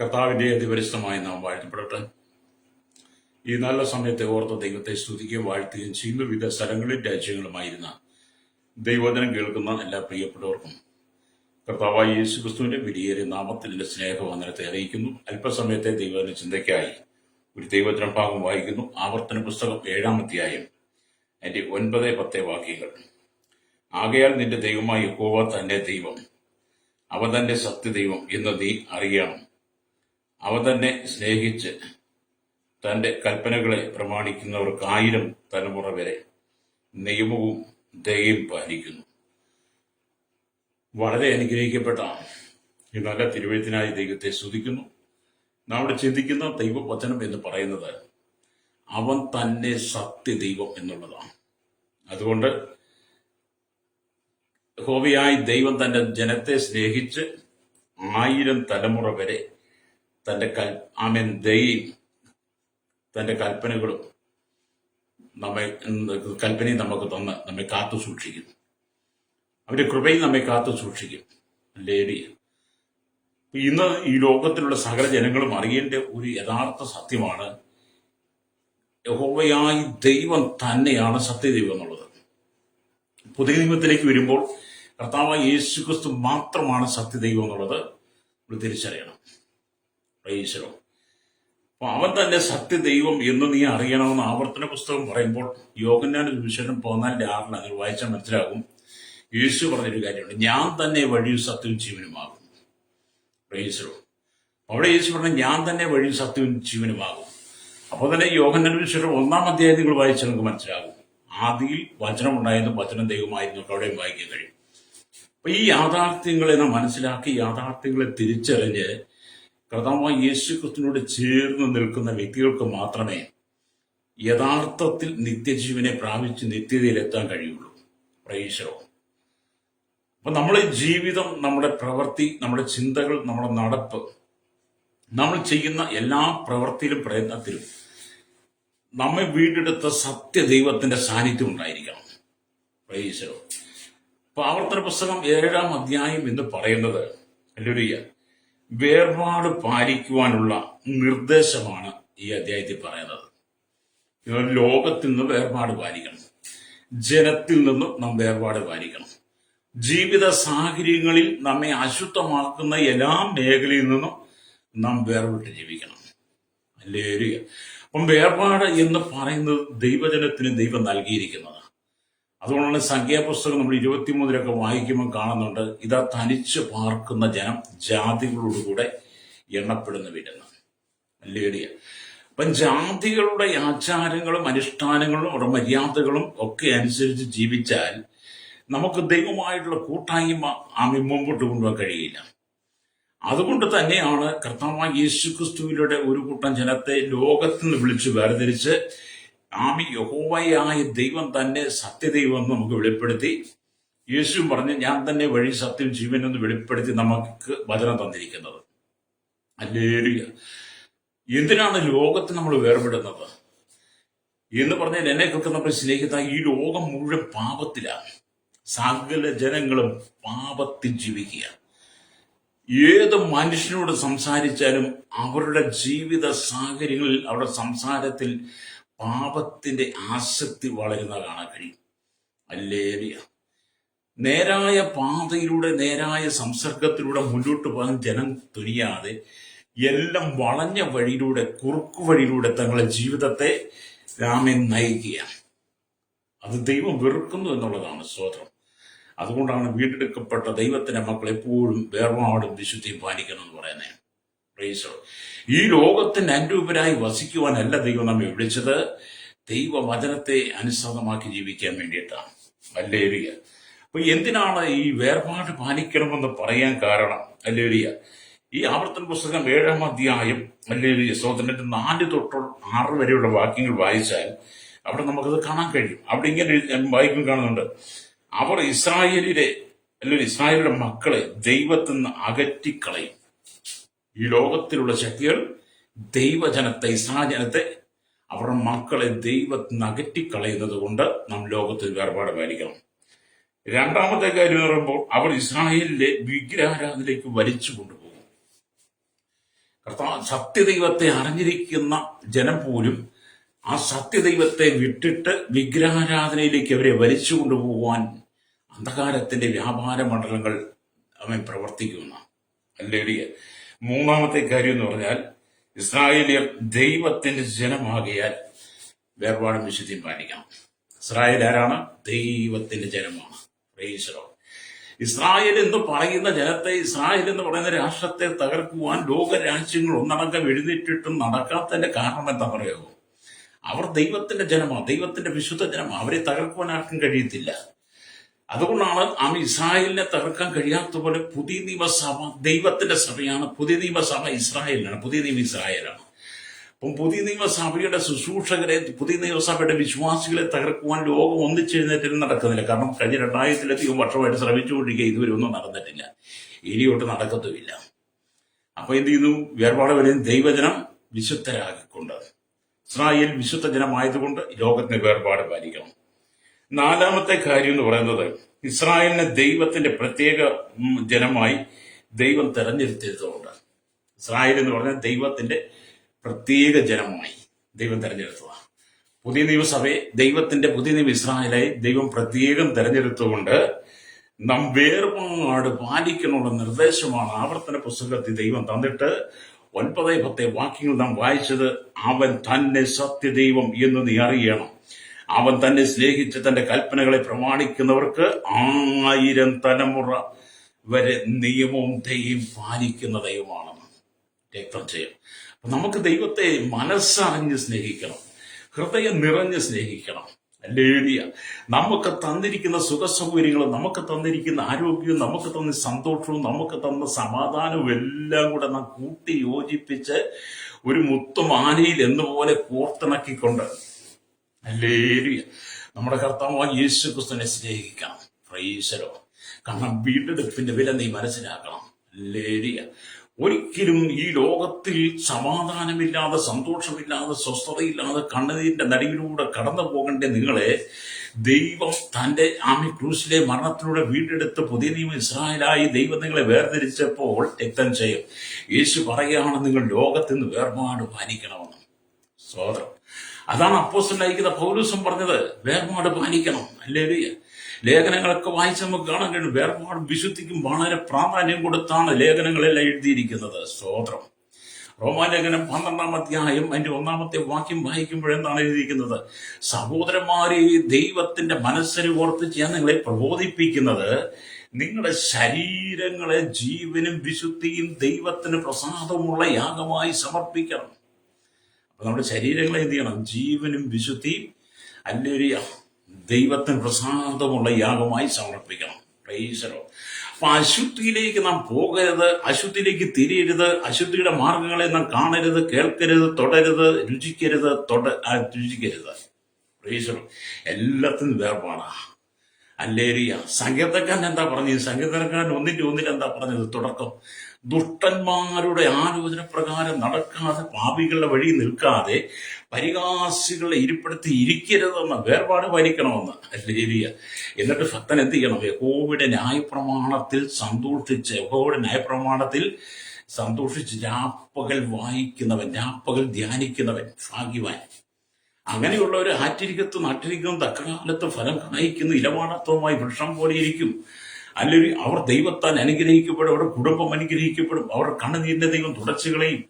കർത്താവിന്റെ അതിപരിശുദ്ധമായ നാം വാഴ്ത്തപ്പെടട്ടെ. ഈ നല്ല സമയത്തെ ഓർത്ത് ദൈവത്തെ സ്തുതിക്കുകയും വാഴ്ത്തുകയും ചെയ്യുന്ന വിവിധ സ്ഥലങ്ങളിലും രാജ്യങ്ങളുമായിരുന്ന ദൈവവചനം കേൾക്കുന്ന എല്ലാ പ്രിയപ്പെട്ടവർക്കും കർത്താവായ യേശുക്രിസ്തുവിന്റെ വിലയേറിയ നാമത്തിൽ എന്റെ സ്നേഹവന്ദനത്തെ അറിയിക്കുന്നു. അല്പസമയത്തെ ദൈവവചന ചിന്തയ്ക്കായി ഒരു ദൈവവചന ഭാഗം വായിക്കുന്നു. ആവർത്തന പുസ്തകം 7-ാം അധ്യായം അതിന്റെ 9-10 വാക്യങ്ങൾ. ആകയാൽ നിന്റെ ദൈവമായ യഹോവ തന്നെ ദൈവം, അവ തന്നെ സത്യദൈവം എന്ന് നീ അറിയണം. അവ തന്നെ സ്നേഹിച്ച് തന്റെ കൽപ്പനകളെ പ്രമാണിക്കുന്നവർക്ക് 1000 തലമുറ വരെ നിയമവും ദയയും പാലിക്കുന്നു. വളരെ അനുഗ്രഹിക്കപ്പെട്ട ഈ നല്ല തിരുവഴുത്തിനായി ദൈവത്തെ സ്തുതിക്കുന്നു. നാം ഇവിടെ ചിന്തിക്കുന്ന ദൈവവചനം എന്ന് പറയുന്നത് അവൻ തന്നെ സത്യദൈവം എന്നുള്ളതാണ്. അതുകൊണ്ട് യഹോവയായ ദൈവം തന്റെ ജനത്തെ സ്നേഹിച്ച് 1000 തലമുറ വരെ തന്റെ ദയയും തന്റെ കൽപ്പനയും നമുക്ക് തന്ന് നമ്മെ കാത്തു സൂക്ഷിക്കുന്നു. അവന്റെ കൃപയും നമ്മെ കാത്തു സൂക്ഷിക്കും. ഹല്ലേലൂയ. ഇന്ന് ഈ ലോകത്തിലുള്ള സകല ജനങ്ങളും അറിയേണ്ട ഒരു യഥാർത്ഥ സത്യമാണ്, യഹോവയായ ദൈവം തന്നെയാണ് സത്യദൈവം എന്നുള്ളത്. പുതിയ നിയമത്തിലേക്ക് വരുമ്പോൾ കർത്താവായ യേശുക്രിസ്തു മാത്രമാണ് സത്യദൈവം എന്നുള്ളത് നമ്മൾ തിരിച്ചറിയണം. പ്രൈസലോ. അപ്പൊ അവൻ തന്നെ സത്യദൈവം എന്ന് നീ അറിയണമെന്ന് ആവർത്തന പുസ്തകം പറയുമ്പോൾ യോഹന്നാന്റെ സുവിശേഷം 14:6 നിങ്ങൾ വായിച്ചാൽ മനസ്സിലാകും. യേശു പറഞ്ഞൊരു കാര്യമുണ്ട്, ഞാൻ തന്നെ വഴിയും സത്യവും ജീവനുമാകും. പ്രൈസലോ. അവിടെ യേശു പറഞ്ഞ ഞാൻ തന്നെ വഴിയും സത്യവും ജീവനുമാകും. അപ്പോൾ തന്നെ യോഹന്നാന്റെ സുവിശേഷം 1-ാം അധ്യായം നിങ്ങൾ വായിച്ചാൽ നിങ്ങൾക്ക് മനസ്സിലാകും. ആദിയിൽ വചനം ഉണ്ടായിരുന്നു, വചനം ദൈവമായിരുന്നു. അവിടെയും വായിക്കാൻ കഴിയും. അപ്പൊ ഈ യാഥാർത്ഥ്യങ്ങളെ നാം മനസ്സിലാക്കി യാഥാർത്ഥ്യങ്ങളെ തിരിച്ചറിഞ്ഞ് കർത്താവായ യേശുക്രിസ്തുവിനോട് ചേർന്ന് നിൽക്കുന്ന വ്യക്തികൾക്ക് മാത്രമേ യഥാർത്ഥത്തിൽ നിത്യജീവനെ പ്രാപിച്ച് നിത്യതയിലെത്താൻ കഴിയുള്ളൂ. പ്രൈസലോ. അപ്പൊ നമ്മുടെ ജീവിതം, നമ്മുടെ പ്രവൃത്തി, നമ്മുടെ ചിന്തകൾ, നമ്മുടെ നടപ്പ്, നമ്മൾ ചെയ്യുന്ന എല്ലാ പ്രവൃത്തിയിലും പ്രയത്നത്തിലും നമ്മെ വീണ്ടെടുത്ത സത്യദൈവത്തിന്റെ സാന്നിധ്യം ഉണ്ടായിരിക്കണം. പ്രൈസലോ. അപ്പൊ ആവർത്തന പുസ്തകം 7-ാം അധ്യായം എന്ന് പറയുന്നത് ഹല്ലേലൂയ വേർപാട് പാലിക്കുവാനുള്ള നിർദ്ദേശമാണ് ഈ അധ്യായത്തിൽ പറയുന്നത്. ലോകത്തിൽ നിന്ന് വേർപാട് പാലിക്കണം, ജനത്തിൽ നിന്നും നാം വേർപാട് പാലിക്കണം, ജീവിത സാഹചര്യങ്ങളിൽ നമ്മെ അശുദ്ധമാക്കുന്ന എല്ലാ മേഖലയിൽ നിന്നും നാം വേർപെട്ട് ജീവിക്കണം. ഹല്ലേലൂയ. അപ്പം വേർപാട് എന്ന് പറയുന്നത് ദൈവജനത്തിന് ദൈവം നൽകിയിരിക്കുന്നതാണ്. അതുകൊണ്ടാണ് സംഖ്യാപുസ്തകം നമ്മൾ 23 വായിക്കുമ്പോൾ കാണുന്നുണ്ട്, ഇതാ തനിച്ച് പാർക്കുന്ന ജനം ജാതികളോടുകൂടെ എണ്ണപ്പെടുന്നവരെന്ന്. ഹല്ലേലൂയ. അപ്പം ജാതികളുടെ ആചാരങ്ങളും അനുഷ്ഠാനങ്ങളും അവരുടെ മര്യാദകളും ഒക്കെ അനുസരിച്ച് ജീവിച്ചാൽ നമുക്ക് ദൈവമായിട്ടുള്ള കൂട്ടായ്മ മുമ്പോട്ട് കൊണ്ടുപോകാൻ കഴിയില്ല. അതുകൊണ്ട് തന്നെയാണ് കർത്താവായ യേശുക്രിസ്തുവിലൂടെ ഒരു കൂട്ടം ജനത്തെ ലോകത്തിൽ നിന്ന് വിളിച്ച് വേർതിരിച്ച് യഹോവയായ ദൈവം തന്നെ സത്യദൈവം എന്ന് നമുക്ക് വെളിപ്പെടുത്തി, യേശു പറഞ്ഞ് ഞാൻ തന്നെ വഴി സത്യം ജീവൻ എന്ന് വെളിപ്പെടുത്തി നമുക്ക് വചനം തന്നിരിക്കുന്നത്. ഹല്ലേലൂയ. എന്തിനാണ് ലോകത്തിൽ നമ്മൾ വേർപെടുന്നത് എന്ന് പറഞ്ഞാൽ, എന്നെ കേൾക്കുന്ന സ്നേഹിത, ഈ ലോകം മുഴുവൻ പാപത്തിലാണ്. സകല ജനങ്ങളും പാപത്തിൽ ജീവിക്കുക. ഏത് മനുഷ്യനോട് സംസാരിച്ചാലും അവരുടെ ജീവിത സാഹചര്യങ്ങളിൽ, അവരുടെ സംസാരത്തിൽ പാപത്തിന്റെ ആസക്തി വളരുന്ന കാണാൻ കഴിയും. ഹല്ലേലൂയ. നേരായ പാതയിലൂടെ, നേരായ സംസർഗത്തിലൂടെ മുന്നോട്ട് പോകാൻ ജനം തുനിയാതെ എല്ലാം വളഞ്ഞ വഴിയിലൂടെ, കുറുക്കു വഴിയിലൂടെ തങ്ങളുടെ ജീവിതത്തെ നയിക്കുക. അത് ദൈവം വെറുക്കുന്നു എന്നുള്ളതാണ് സ്തോത്രം. അതുകൊണ്ടാണ് വീണ്ടെടുക്കപ്പെട്ട ദൈവത്തിന്റെ മക്കൾ എപ്പോഴും വേർപാടും വിശുദ്ധിയും പാലിക്കണം എന്ന് പറയുന്നത്. പ്രൈസോ. ഈ ലോകത്തിന് അനുരൂപരായി വസിക്കുവാനല്ല ദൈവം നമ്മെ വിളിച്ചത്, ദൈവവചനത്തെ അനുസൃതമാക്കി ജീവിക്കാൻ വേണ്ടിയിട്ടാണ്. ഹല്ലേലൂയ. അപ്പൊ എന്തിനാണ് ഈ വേർപാട് പാലിക്കണമെന്ന് പറയാൻ കാരണം? ഹല്ലേലൂയ. ഈ ആവർത്തന പുസ്തകം 7-ാം അധ്യായം ഹല്ലേലൂയ സ്തോത്രത്തിന്റെ 4 തൊട്ട് 6 വരെയുള്ള വാക്യങ്ങൾ വായിച്ചാൽ അവിടെ നമുക്കത് കാണാൻ കഴിയും. അവിടെ ഇങ്ങനെ വായിക്കും കാണുന്നുണ്ട്, അവർ ഇസ്രായേലിയുടെ മക്കളെ ദൈവത്തിൽ നിന്ന് അകറ്റിക്കളയും. ഈ ലോകത്തിലുള്ള ശക്തികൾ ദൈവജനത്തെ, ഇസ്രായേൽ ജനത്തെ, അവരുടെ മക്കളെ ദൈവത്തിൽ നിന്ന് അകറ്റിക്കളയുന്നത് കൊണ്ട് നാം ലോകത്തിൽ വേർപാട് പാലിക്കണം. രണ്ടാമത്തെ കാര്യം എന്ന് പറയുമ്പോൾ അവർ ഇസ്രായേലിലെ വിഗ്രഹാരാധനയിലേക്ക് വലിച്ചു കൊണ്ടുപോകും. സത്യദൈവത്തെ അറിഞ്ഞിരിക്കുന്ന ജനം പോലും ആ സത്യദൈവത്തെ വിട്ടിട്ട് വിഗ്രഹാരാധനയിലേക്ക് അവരെ വലിച്ചു കൊണ്ടുപോകുവാൻ അന്ധകാരത്തിന്റെ വ്യാപാര മണ്ഡലങ്ങൾ അവൻ പ്രവർത്തിക്കുന്ന. അല്ലെങ്കിൽ മൂന്നാമത്തെ കാര്യം എന്ന് പറഞ്ഞാൽ, ഇസ്രായേലിയർ ദൈവത്തിന്റെ ജനമാകിയാൽ വേർപാടും വിശുദ്ധിയും പാലിക്കണം. ഇസ്രായേൽ ആരാണ്? ദൈവത്തിന്റെ ജനമാണ്. Price the Lord. ഇസ്രായേൽ എന്ന് പറയുന്ന ജനത്തെ, ഇസ്രായേൽ എന്ന് പറയുന്ന രാഷ്ട്രത്തെ തകർക്കുവാൻ ലോക രാജ്യങ്ങൾ ഒന്നടങ്കം എഴുന്നേറ്റിട്ടും നടക്കാത്തതിന്റെ കാരണം എന്താ പറയുമോ? അവർ ദൈവത്തിന്റെ ജനമാണ്, ദൈവത്തിന്റെ വിശുദ്ധ ജനമാണ്. അവരെ തകർക്കുവാൻ ആർക്കും കഴിയത്തില്ല. അതുകൊണ്ടാണ് ഇസ്രായേലിനെ തകർക്കാൻ കഴിയാത്ത പോലെ പുതിയ നിയമസഭ ദൈവത്തിന്റെ സഭയാണ്. പുതിയ നിയമസഭ ഇസ്രായേലിനാണ്. പുതിയ നിയമം ഇസ്രായേലാണ്. അപ്പം പുതിയ നിയമസഭയുടെ ശുശ്രൂഷകരെ, പുതിയ നിയമസഭയുടെ വിശ്വാസികളെ തകർക്കുവാൻ ലോകം ഒന്നിച്ചെഴുന്നേറ്റിൽ നടക്കുന്നില്ല. കാരണം കഴിഞ്ഞ 2000-ലധികം വർഷമായിട്ട് ശ്രമിച്ചുകൊണ്ടിരിക്കുക, ഇതുവരെ ഒന്നും നടന്നിട്ടില്ല, ഇനിയോട്ട് നടക്കത്തുമില്ല. അപ്പൊ എന്ത് ചെയ്യുന്നു? വേർപാട് വരെയും ദൈവജനം വിശുദ്ധരാക്കിക്കൊണ്ട്, ഇസ്രായേൽ വിശുദ്ധ ജനമായതുകൊണ്ട് ലോകത്തിന് വേർപാട് പാലിക്കണം. നാലാമത്തെ കാര്യം എന്ന് പറയുന്നത്, ഇസ്രായേലിനെ ദൈവത്തിന്റെ പ്രത്യേക ജനമായി ദൈവം തെരഞ്ഞെടുത്തതുകൊണ്ട്, ഇസ്രായേൽ എന്ന് പറഞ്ഞാൽ ദൈവത്തിന്റെ പ്രത്യേക ജനമായി ദൈവം തെരഞ്ഞെടുത്തതാണ്. പുതിയ നിയമസഭയെ ദൈവത്തിന്റെ പുതിയ നിയമ ഇസ്രായേലായി ദൈവം പ്രത്യേകം തെരഞ്ഞെടുത്തുകൊണ്ട് നാം വേർപാട് പാലിക്കണമെന്ന നിർദ്ദേശമാണ് ആവർത്തന പുസ്തകത്തിൽ ദൈവം തന്നിട്ട് 9-10 വാക്യങ്ങൾ നാം വായിച്ചത്. അവൻ തന്നെ സത്യദൈവം എന്ന് നീ അറിയണം. അവൻ തന്നെ സ്നേഹിച്ച് തന്റെ കൽപ്പനകളെ പ്രമാണിക്കുന്നവർക്ക് 1000 തലമുറ വരെ നിയമവും ദൈവം പാലിക്കുന്ന ദൈവമാണെന്ന് രക്തം ചെയ്യും. അപ്പൊ നമുക്ക് ദൈവത്തെ മനസ്സറിഞ്ഞ് സ്നേഹിക്കണം, ഹൃദയം നിറഞ്ഞ് സ്നേഹിക്കണം. ഹല്ലേലൂയ. നമുക്ക് തന്നിരിക്കുന്ന സുഖസൗകര്യങ്ങളും, നമുക്ക് തന്നിരിക്കുന്ന ആരോഗ്യവും, നമുക്ക് തന്ന സന്തോഷവും, നമുക്ക് തന്ന സമാധാനവും എല്ലാം കൂടെ നാം കൂട്ടി യോജിപ്പിച്ച് ഒരു മുത്തുമാലയിൽ എന്നപോലെ കോർത്തിണക്കിക്കൊണ്ട്, ഹല്ലേലൂയ, നമ്മുടെ കർത്താവായ യേശു ക്രിസ്തുവിനെ സ്നേഹിക്കണം. Price the Lord. കാരണം വീണ്ടെടുപ്പിന്റെ വില നീ മനസ്സിലാക്കണം. ഹല്ലേലൂയ. ഒരിക്കലും ഈ ലോകത്തിൽ സമാധാനമില്ലാതെ, സന്തോഷമില്ലാതെ, സ്വസ്ഥതയില്ലാതെ കണ്ണുനീരിന്റെ നടുവിലൂടെ കടന്നു പോകേണ്ട നിങ്ങളെ ദൈവം തന്റെ ക്രൂശിലെ മരണത്തിലൂടെ വീണ്ടെടുത്ത് പുതിയ നിയമ ഇസ്രായേലായി ദൈവം നിങ്ങളെ വേർതിരിച്ചപ്പോൾ രക്തം ചെയ്യും. യേശു പറയുകയാണ്, നിങ്ങൾ ലോകത്തിൽ നിന്ന് വേർപാട് പാലിക്കണമെന്ന്. സ്തോത്രം. അതാണ് അപ്പോസ്തലനായിരിക്കുന്ന പൗലോസും പറഞ്ഞത്, വേർപാട് പാലിക്കണം. ഹല്ലേലൂയ. ലേഖനങ്ങളൊക്കെ വായിച്ച് നമുക്ക് കാണാൻ കഴിയും, വേർപാടും വിശുദ്ധിക്കും വളരെ പ്രാധാന്യം കൊടുത്താണ് ലേഖനങ്ങളെല്ലാം എഴുതിയിരിക്കുന്നത്. സ്തോത്രം. റോമാലേഖനം 12-ാം അധ്യായം അതിന്റെ 1-ാമത്തെ വാക്യം വായിക്കുമ്പോഴെന്താണ് എഴുതിയിരിക്കുന്നത്? സഹോദരന്മാരെ, ദൈവത്തിന്റെ മനസ്സിനെ ഓർപ്പിച്ച് ഞാൻ നിങ്ങളെ പ്രബോധിപ്പിക്കുന്നത്, നിങ്ങളുടെ ശരീരങ്ങളെ ജീവനും വിശുദ്ധിയും ദൈവത്തിന് പ്രസാദമുള്ള യാഗമായി സമർപ്പിക്കണം. അപ്പൊ നമ്മുടെ ശരീരങ്ങളെ എന്ത് ചെയ്യണം? ജീവനും വിശുദ്ധിയും ഹല്ലേലൂയ ദൈവത്തിന് പ്രസാദമുള്ള യാഗമായി സമർപ്പിക്കണം. Price the Lord. അപ്പൊ അശുദ്ധിയിലേക്ക് നാം പോകരുത്, അശുദ്ധിയിലേക്ക് തിരിയരുത്, അശുദ്ധിയുടെ മാർഗങ്ങളെ നാം കാണരുത്, കേൾക്കരുത്, തൊടരുത്, രുചിക്കരുത്. Price the Lord. എല്ലാത്തിനും വേർപാടാ. ഹല്ലേലൂയ. സങ്കീർത്തനക്കാരൻ എന്താ പറഞ്ഞത്? സങ്കീർത്തനക്കാരൻ 1:1 എന്താ പറഞ്ഞത്? തുടക്കം, ദുഷ്ടന്മാരുടെ ആലോചന പ്രകാരം നടക്കാതെ, പാപികളുടെ വഴി നിൽക്കാതെ, പരിഹാസികളെ ഇരിപ്പെടുത്തി ഇരിക്കരുതെന്ന്, വേർപാട് പാലിക്കണമെന്ന്. ഹല്ലേലൂയ. എന്നിട്ട് ഭക്തൻ എന്ത് ചെയ്യണം? യഹോവയുടെ ന്യായപ്രമാണത്തിൽ സന്തോഷിച്ച് രാപ്പകൽ വായിക്കുന്നവൻ, രാപ്പകൽ ധ്യാനിക്കുന്നവൻ ഭാഗ്യവാൻ. അങ്ങനെയുള്ളവർ ആറ്റിരിക്കത്തും നട്ടിരിക്കും തക്കകാലത്ത് ഫലം കായ്ക്കുന്ന ഇലവാണത്വമായി വൃക്ഷം പോലെ ഇരിക്കും. അല്ലെങ്കിൽ അവർ ദൈവത്താൽ അനുഗ്രഹിക്കപ്പെടും, അവരുടെ കുടുംബം അനുഗ്രഹിക്കപ്പെടും, അവരുടെ കണ്ണുനീരിന്റെ ദൈവം തുടച്ചുകളെയും,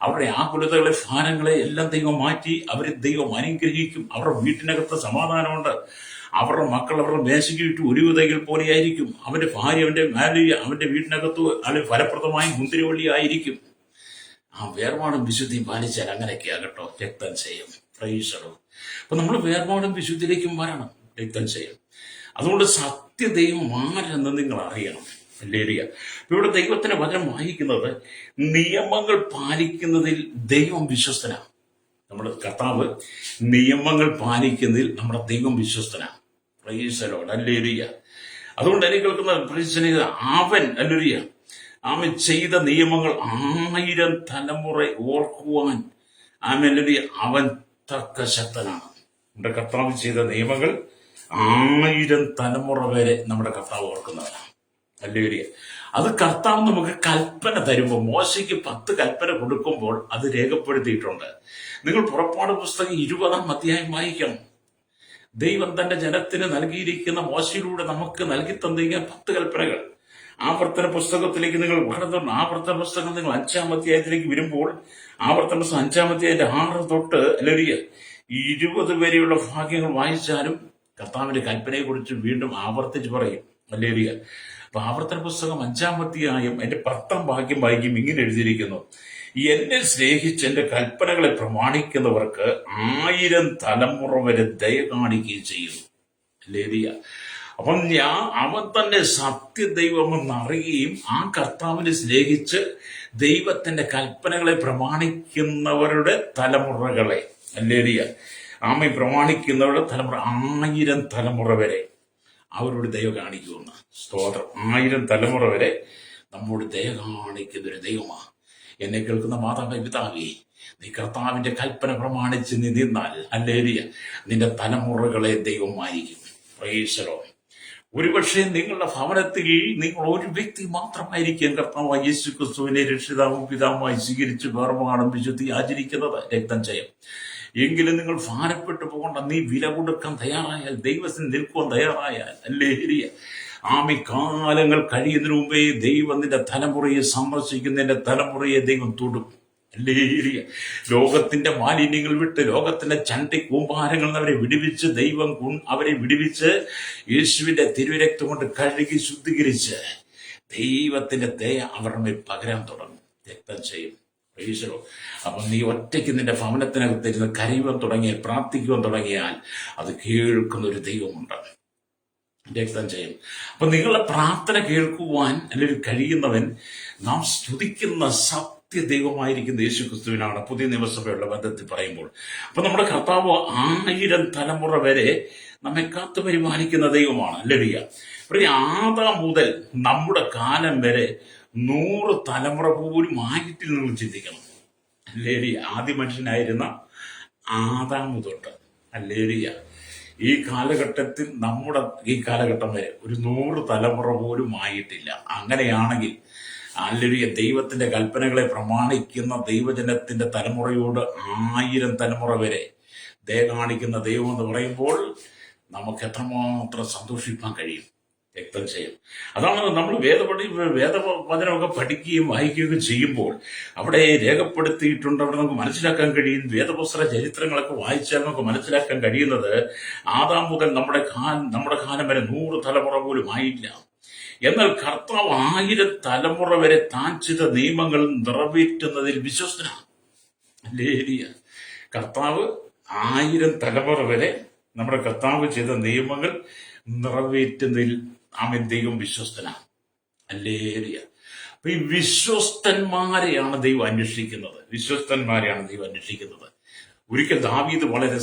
അവരുടെ ആകുലതകളെ, ഭാരങ്ങളെ എല്ലാം ദൈവം മാറ്റി അവരെ ദൈവം അനുഗ്രഹിക്കും. അവരുടെ വീട്ടിനകത്ത് സമാധാനമുണ്ട്. അവരുടെ മക്കൾ അവരുടെ മേശയ്ക്ക് ചുറ്റും ഒരു വിതകൾ പോലെയായിരിക്കും. അവന്റെ ഭാര്യ അവന്റെ വീട്ടിനകത്ത് അല്ലെങ്കിൽ ഫലപ്രദമായി മുന്തിരിവള്ളിയായിരിക്കും. വേർപാടും വിശുദ്ധിയും പാലിച്ചാൽ അങ്ങനെയൊക്കെയാകട്ടോ രക്തം ചെയ്യും. Price the Lord. അപ്പൊ നമ്മൾ വേർപാടും വിശുദ്ധിയിലേക്കും വരണം, രക്തം ചെയ്യും. അതുകൊണ്ട് സത്യദൈവം ആരെന്ന് നിങ്ങൾ അറിയണം. ഹല്ലേലൂയ. ഇവിടെ ദൈവത്തിന്റെ വചനം വായിക്കുന്നത്, നിയമങ്ങൾ പാലിക്കുന്നതിൽ ദൈവം വിശ്വസ്തനാണ്. നമ്മുടെ കർത്താവ് നിയമങ്ങൾ പാലിക്കുന്നതിൽ നമ്മുടെ ദൈവം വിശ്വസ്തനാണ്. Praise the lord. ഹല്ലേലൂയ. അതുകൊണ്ട് എനിക്ക് കേൾക്കുന്ന പ്രൈസ് അവൻ ഹല്ലേലൂയ അവൻ ചെയ്ത നിയമങ്ങൾ 1000 തലമുറ ഓർക്കുവാൻ അവൻ തക്ക ശക്തനാണ്. നമ്മുടെ കർത്താവ് ചെയ്ത നിയമങ്ങൾ 1000 തലമുറ വരെ നമ്മുടെ കർത്താവ് ഓർക്കുന്നവരാണ്. ഹല്ലേലൂയ. അത് കർത്താവ് നമുക്ക് കൽപ്പന തരുമ്പോൾ, മോശയ്ക്ക് 10 കൽപ്പന കൊടുക്കുമ്പോൾ അത് രേഖപ്പെടുത്തിയിട്ടുണ്ട്. നിങ്ങൾ പുറപ്പാട് പുസ്തകം 20-ാം അധ്യായം വായിക്കണം. ദൈവം തന്റെ ജനത്തിന് നൽകിയിരിക്കുന്ന, മോശയിലൂടെ നമുക്ക് നൽകി തന്നിരിക്കുന്ന 10 കൽപ്പനകൾ. ആവർത്തന പുസ്തകത്തിലേക്ക് നിങ്ങൾ കടന്നുണ്ട്. ആവർത്തന പുസ്തകം നിങ്ങൾ 5-ാം അധ്യായത്തിലേക്ക് വരുമ്പോൾ, ആവർത്തന പുസ്തകം 5-ാം അധ്യായത്തിന്റെ 6 തൊട്ട് അല്ലെങ്കിൽ 20 വരെയുള്ള ഭാഗ്യങ്ങൾ വായിച്ചാലും കർത്താവിന്റെ കൽപ്പനയെ കുറിച്ച് വീണ്ടും ആവർത്തിച്ച് പറയും. അല്ലേലിയ. അപ്പൊ ആവർത്തന പുസ്തകം 5-ാം അധ്യായം അതിന്റെ 10-ാം ഭാഗ്യം വായിക്കും. ഇങ്ങനെ എഴുതിയിരിക്കുന്നു: എന്നെ സ്നേഹിച്ച് എന്റെ കൽപ്പനകളെ പ്രമാണിക്കുന്നവർക്ക് 1000 തലമുറ വരെ ദയ കാണിക്കുകയും ചെയ്യുന്നു. അല്ലേലിയ. അപ്പം അവൻ തന്നെ സത്യദൈവമെന്ന് അറിയുകയും ആ കർത്താവിനെ സ്നേഹിച്ച് ദൈവത്തിന്റെ കൽപ്പനകളെ പ്രമാണിക്കുന്നവരുടെ തലമുറകളെ, അല്ലേലിയ, പ്രമാണിക്കുന്നവരുടെ തലമുറ 1000 തലമുറ വരെ അവരോട് ദയ കാണിക്കുമെന്ന്. സ്തോത്രം. 1000 തലമുറ വരെ നമ്മോട് ദയ കാണിക്കുന്ന ഒരു ദൈവമാണ്. എന്നെ കേൾക്കുന്ന മാതാവേ, പിതാവേ, നീ കർത്താവിന്റെ കൽപ്പന പ്രമാണിച്ച് നീ നിന്നാൽ, അല്ലേലിയ, നിന്റെ തലമുറകളെ ദൈവം മാനിക്കും. Price the Lord. ഒരുപക്ഷെ നിങ്ങളുടെ ഭവനത്തിൽ നിങ്ങൾ ഒരു വ്യക്തി മാത്രമായിരിക്കും കർത്താവായ യേശു ക്രിസ്തുവിനെ രക്ഷിതാവും പിതാവുമായി സ്വീകരിച്ച് വേർപാടും വിശുദ്ധി ആചരിക്കുന്നത്, രക്തം ചെയ്യും. എങ്കിലും നിങ്ങൾ ഭാരപ്പെട്ടു പോകണ്ട. നീ വില കൊടുക്കാൻ തയ്യാറായാൽ, ദൈവത്തിന് നിൽക്കുവാൻ തയ്യാറായാൽ, അല്ലേലിയ, കാലങ്ങൾ കഴിയുന്നതിന് മുമ്പേ ദൈവം നിന്റെ തലമുറയെ സന്ദർശിക്കുന്നതിന്റെ തലമുറയെ ദൈവം തൊടും. അല്ലേലിയ. ലോകത്തിന്റെ മാലിന്യങ്ങൾ വിട്ട്, ലോകത്തിന്റെ ചണ്ടി കൂമ്പാരങ്ങളിൽ നിന്ന് അവരെ വിടുവിച്ച്, ദൈവം അവരെ വിടുവിച്ച് യേശുവിന്റെ തിരുരക്തം കൊണ്ട് കഴുകി ശുദ്ധീകരിച്ച് ദൈവത്തിന്റെ ദയ അവരുടെ മേൽ പകരാൻ തുടങ്ങും, രക്തം ചെയ്യും. ഈശ്വരോ. അപ്പൊ നീ ഒറ്റയ്ക്ക് നിന്റെ ഭവനത്തിനകത്തിരുന്ന് കരയുവാൻ തുടങ്ങിയാൽ, പ്രാർത്ഥിക്കുവാൻ തുടങ്ങിയാൽ അത് കേൾക്കുന്ന ഒരു ദൈവമുണ്ട്, രക്തം ചെയ്യും. അപ്പൊ നിങ്ങളുടെ പ്രാർത്ഥന കേൾക്കുവാൻ അല്ലെങ്കിൽ കഴിയുന്നവൻ നാം സ്തുതിക്കുന്ന ദൈവമായിരിക്കുന്ന യേശു ക്രിസ്തുവിനാണ് പുതിയ നിയമസഭയുള്ള ബന്ധത്തിൽ പറയുമ്പോൾ. അപ്പൊ നമ്മുടെ കർത്താവ് 1000 തലമുറ വരെ നമ്മെ കാത്തു പരിപാലിക്കുന്ന ദൈവമാണ്. അല്ലേലിയ. ആദാം മുതൽ നമ്മുടെ കാലം വരെ 100 തലമുറ പോലും ആയിട്ട് നിങ്ങൾ ചിന്തിക്കണം. അല്ലേലിയ. ആദ്യ മനുഷ്യനായിരുന്ന ആദാം തൊട്ട്, അല്ലേലിയ, ഈ കാലഘട്ടത്തിൽ ഈ കാലഘട്ടം വരെ ഒരു 100 തലമുറ പോലും ആയിട്ടില്ല. അങ്ങനെയാണെങ്കിൽ അല്ലേലൂയ, ദൈവത്തിന്റെ കൽപ്പനകളെ പ്രമാണിക്കുന്ന ദൈവജനത്തിന്റെ തലമുറയോട് 1000 തലമുറ വരെ ദയ കാണിക്കുന്ന ദൈവം എന്ന് പറയുമ്പോൾ നമുക്ക് എത്രമാത്രം സന്തോഷിക്കാൻ കഴിയും, രക്തം ചെയ്യും. അതാണ് നമ്മൾ വേദവചനമൊക്കെ പഠിക്കുകയും വായിക്കുകയൊക്കെ ചെയ്യുമ്പോൾ അവിടെ രേഖപ്പെടുത്തിയിട്ടുണ്ട്. അവിടെ നമുക്ക് മനസ്സിലാക്കാൻ കഴിയും. വേദപുസ്തക ചരിത്രങ്ങളൊക്കെ വായിച്ചാൽ നമുക്ക് മനസ്സിലാക്കാൻ കഴിയുന്നത്, ആദാം മുതൽ നമ്മുടെ കാലം വരെ 100 തലമുറ പോലും ആയില്ല. എന്നാൽ കർത്താവ് 1000 തലമുറ വരെ താൻ ചെയ്ത നിയമങ്ങൾ നിറവേറ്റുന്നതിൽ വിശ്വസ്തനാണ്. അല്ലേലിയ. കർത്താവ് 1000 തലമുറ വരെ നമ്മുടെ കർത്താവ് ചെയ്ത നിയമങ്ങൾ നിറവേറ്റുന്നതിൽ ദൈവം വിശ്വസ്തനാണ്. അല്ലേലിയ. അപ്പൊ ഈ വിശ്വസ്തന്മാരെയാണ് ദൈവം അന്വേഷിക്കുന്നത്. ഒരിക്കൽ ദാവീദ് വളരെ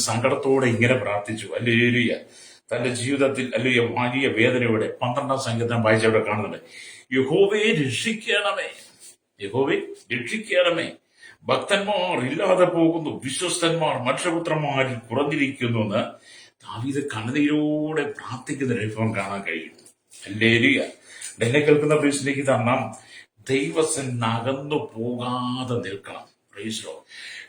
സങ്കടത്തോടെ ഇങ്ങനെ പ്രാർത്ഥിച്ചു. അല്ലേലിയ. തന്റെ ജീവിതത്തിൽ അല്ലെങ്കിൽ വലിയ വേദനയോടെ 12-ാം സങ്കീർത്തനം വായിച്ചവിടെ കാണുന്നുണ്ട്, യഹോവേ രക്ഷിക്കണമേ, ഭക്തന്മാർ ഇല്ലാതെ പോകുന്നു, വിശ്വസ്തന്മാർ മനുഷ്യപുത്രന്മാരിൽ കുറഞ്ഞിരിക്കുന്നു എന്ന് ദാവീദ് കണ്ണുനീരോടെ പ്രാർത്ഥിക്കുന്ന ഒരു അനുഭവം കാണാൻ കഴിയും. ഹല്ലേലൂയ. എന്നെ കേൾക്കുന്ന പ്രിയസ്നേഹിത, നാം ദൈവസന്നകന്നു പോകാതെ നിൽക്കണം. Price the Lord.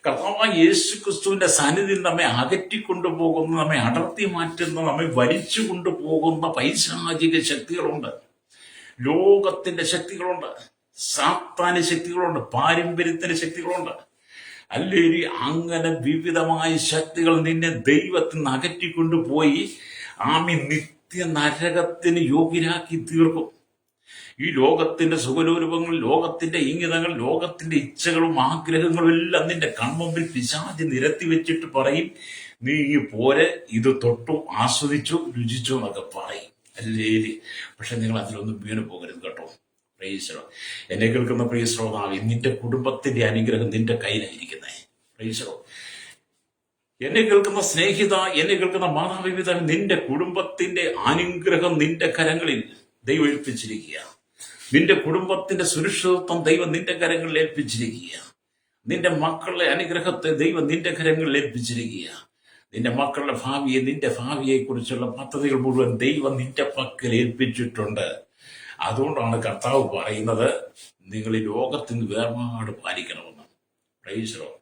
കർത്താവായ യേശു ക്രിസ്തുവിന്റെ സാന്നിധ്യം നമ്മെ അകറ്റിക്കൊണ്ടുപോകുന്ന, നമ്മെ അടർത്തി മാറ്റുന്ന, നമ്മെ വലിച്ചു കൊണ്ടുപോകുന്ന പൈശാചിക ശക്തികളുണ്ട്, ലോകത്തിന്റെ ശക്തികളുണ്ട്, സാത്താന്യ ശക്തികളുണ്ട്, പാരമ്പര്യത്തിന്റെ ശക്തികളുണ്ട്. അല്ലെങ്കിൽ അങ്ങനെ വിവിധമായ ശക്തികൾ നിന്നെ ദൈവത്തിൽ നിന്ന് അകറ്റിക്കൊണ്ടുപോയി നിത്യ നരകത്തിന് യോഗ്യരാക്കി തീർക്കും. ഈ ലോകത്തിന്റെ സുഖലോലുപങ്ങൾ, ലോകത്തിന്റെ ഇംഗിതങ്ങൾ, ലോകത്തിന്റെ ഇച്ഛകളും ആഗ്രഹങ്ങളും എല്ലാം നിന്റെ കൺമുമ്പിൽ പിശാചി നിരത്തി വെച്ചിട്ട് പറയും, നീ പോരെ, ഇത് തൊട്ടു, ആസ്വദിച്ചു, രുചിച്ചു എന്നൊക്കെ പറയും. അല്ലേ? പക്ഷെ നിങ്ങൾ അതിലൊന്നും വീണ് പോകരുത് കേട്ടോ. Price the Lord. എന്നെ കേൾക്കുന്ന പ്രിയ ശ്രോതാവേ, നിന്റെ കുടുംബത്തിന്റെ അനുഗ്രഹം നിന്റെ കയ്യിലായിരിക്കുന്നേ. Price the Lord. എന്നെ കേൾക്കുന്ന സ്നേഹിത, എന്നെ കേൾക്കുന്ന മാതാപിതാ, നിന്റെ കുടുംബത്തിന്റെ അനുഗ്രഹം നിന്റെ കരങ്ങളിൽ ദൈവം ഏൽപ്പിച്ചിരിക്കുക. നിന്റെ കുടുംബത്തിന്റെ സുരക്ഷിതത്വം ദൈവം നിന്റെ കരങ്ങളിൽ ഏൽപ്പിച്ചിരിക്കുക. നിന്റെ മക്കളുടെ അനുഗ്രഹത്തെ ദൈവം നിന്റെ കരങ്ങളിൽ ഏൽപ്പിച്ചിരിക്കുക. നിന്റെ മക്കളുടെ ഭാവിയെ, നിന്റെ ഭാവിയെ കുറിച്ചുള്ള പദ്ധതികൾ മുഴുവൻ ദൈവം നിന്റെ പക്കൽ ഏൽപ്പിച്ചിട്ടുണ്ട്. അതുകൊണ്ടാണ് കർത്താവ് പറയുന്നത്, നിങ്ങൾ ഈ ലോകത്തിൽ നിന്ന് വേർപാട് പാലിക്കണമെന്ന്. Price the Lord.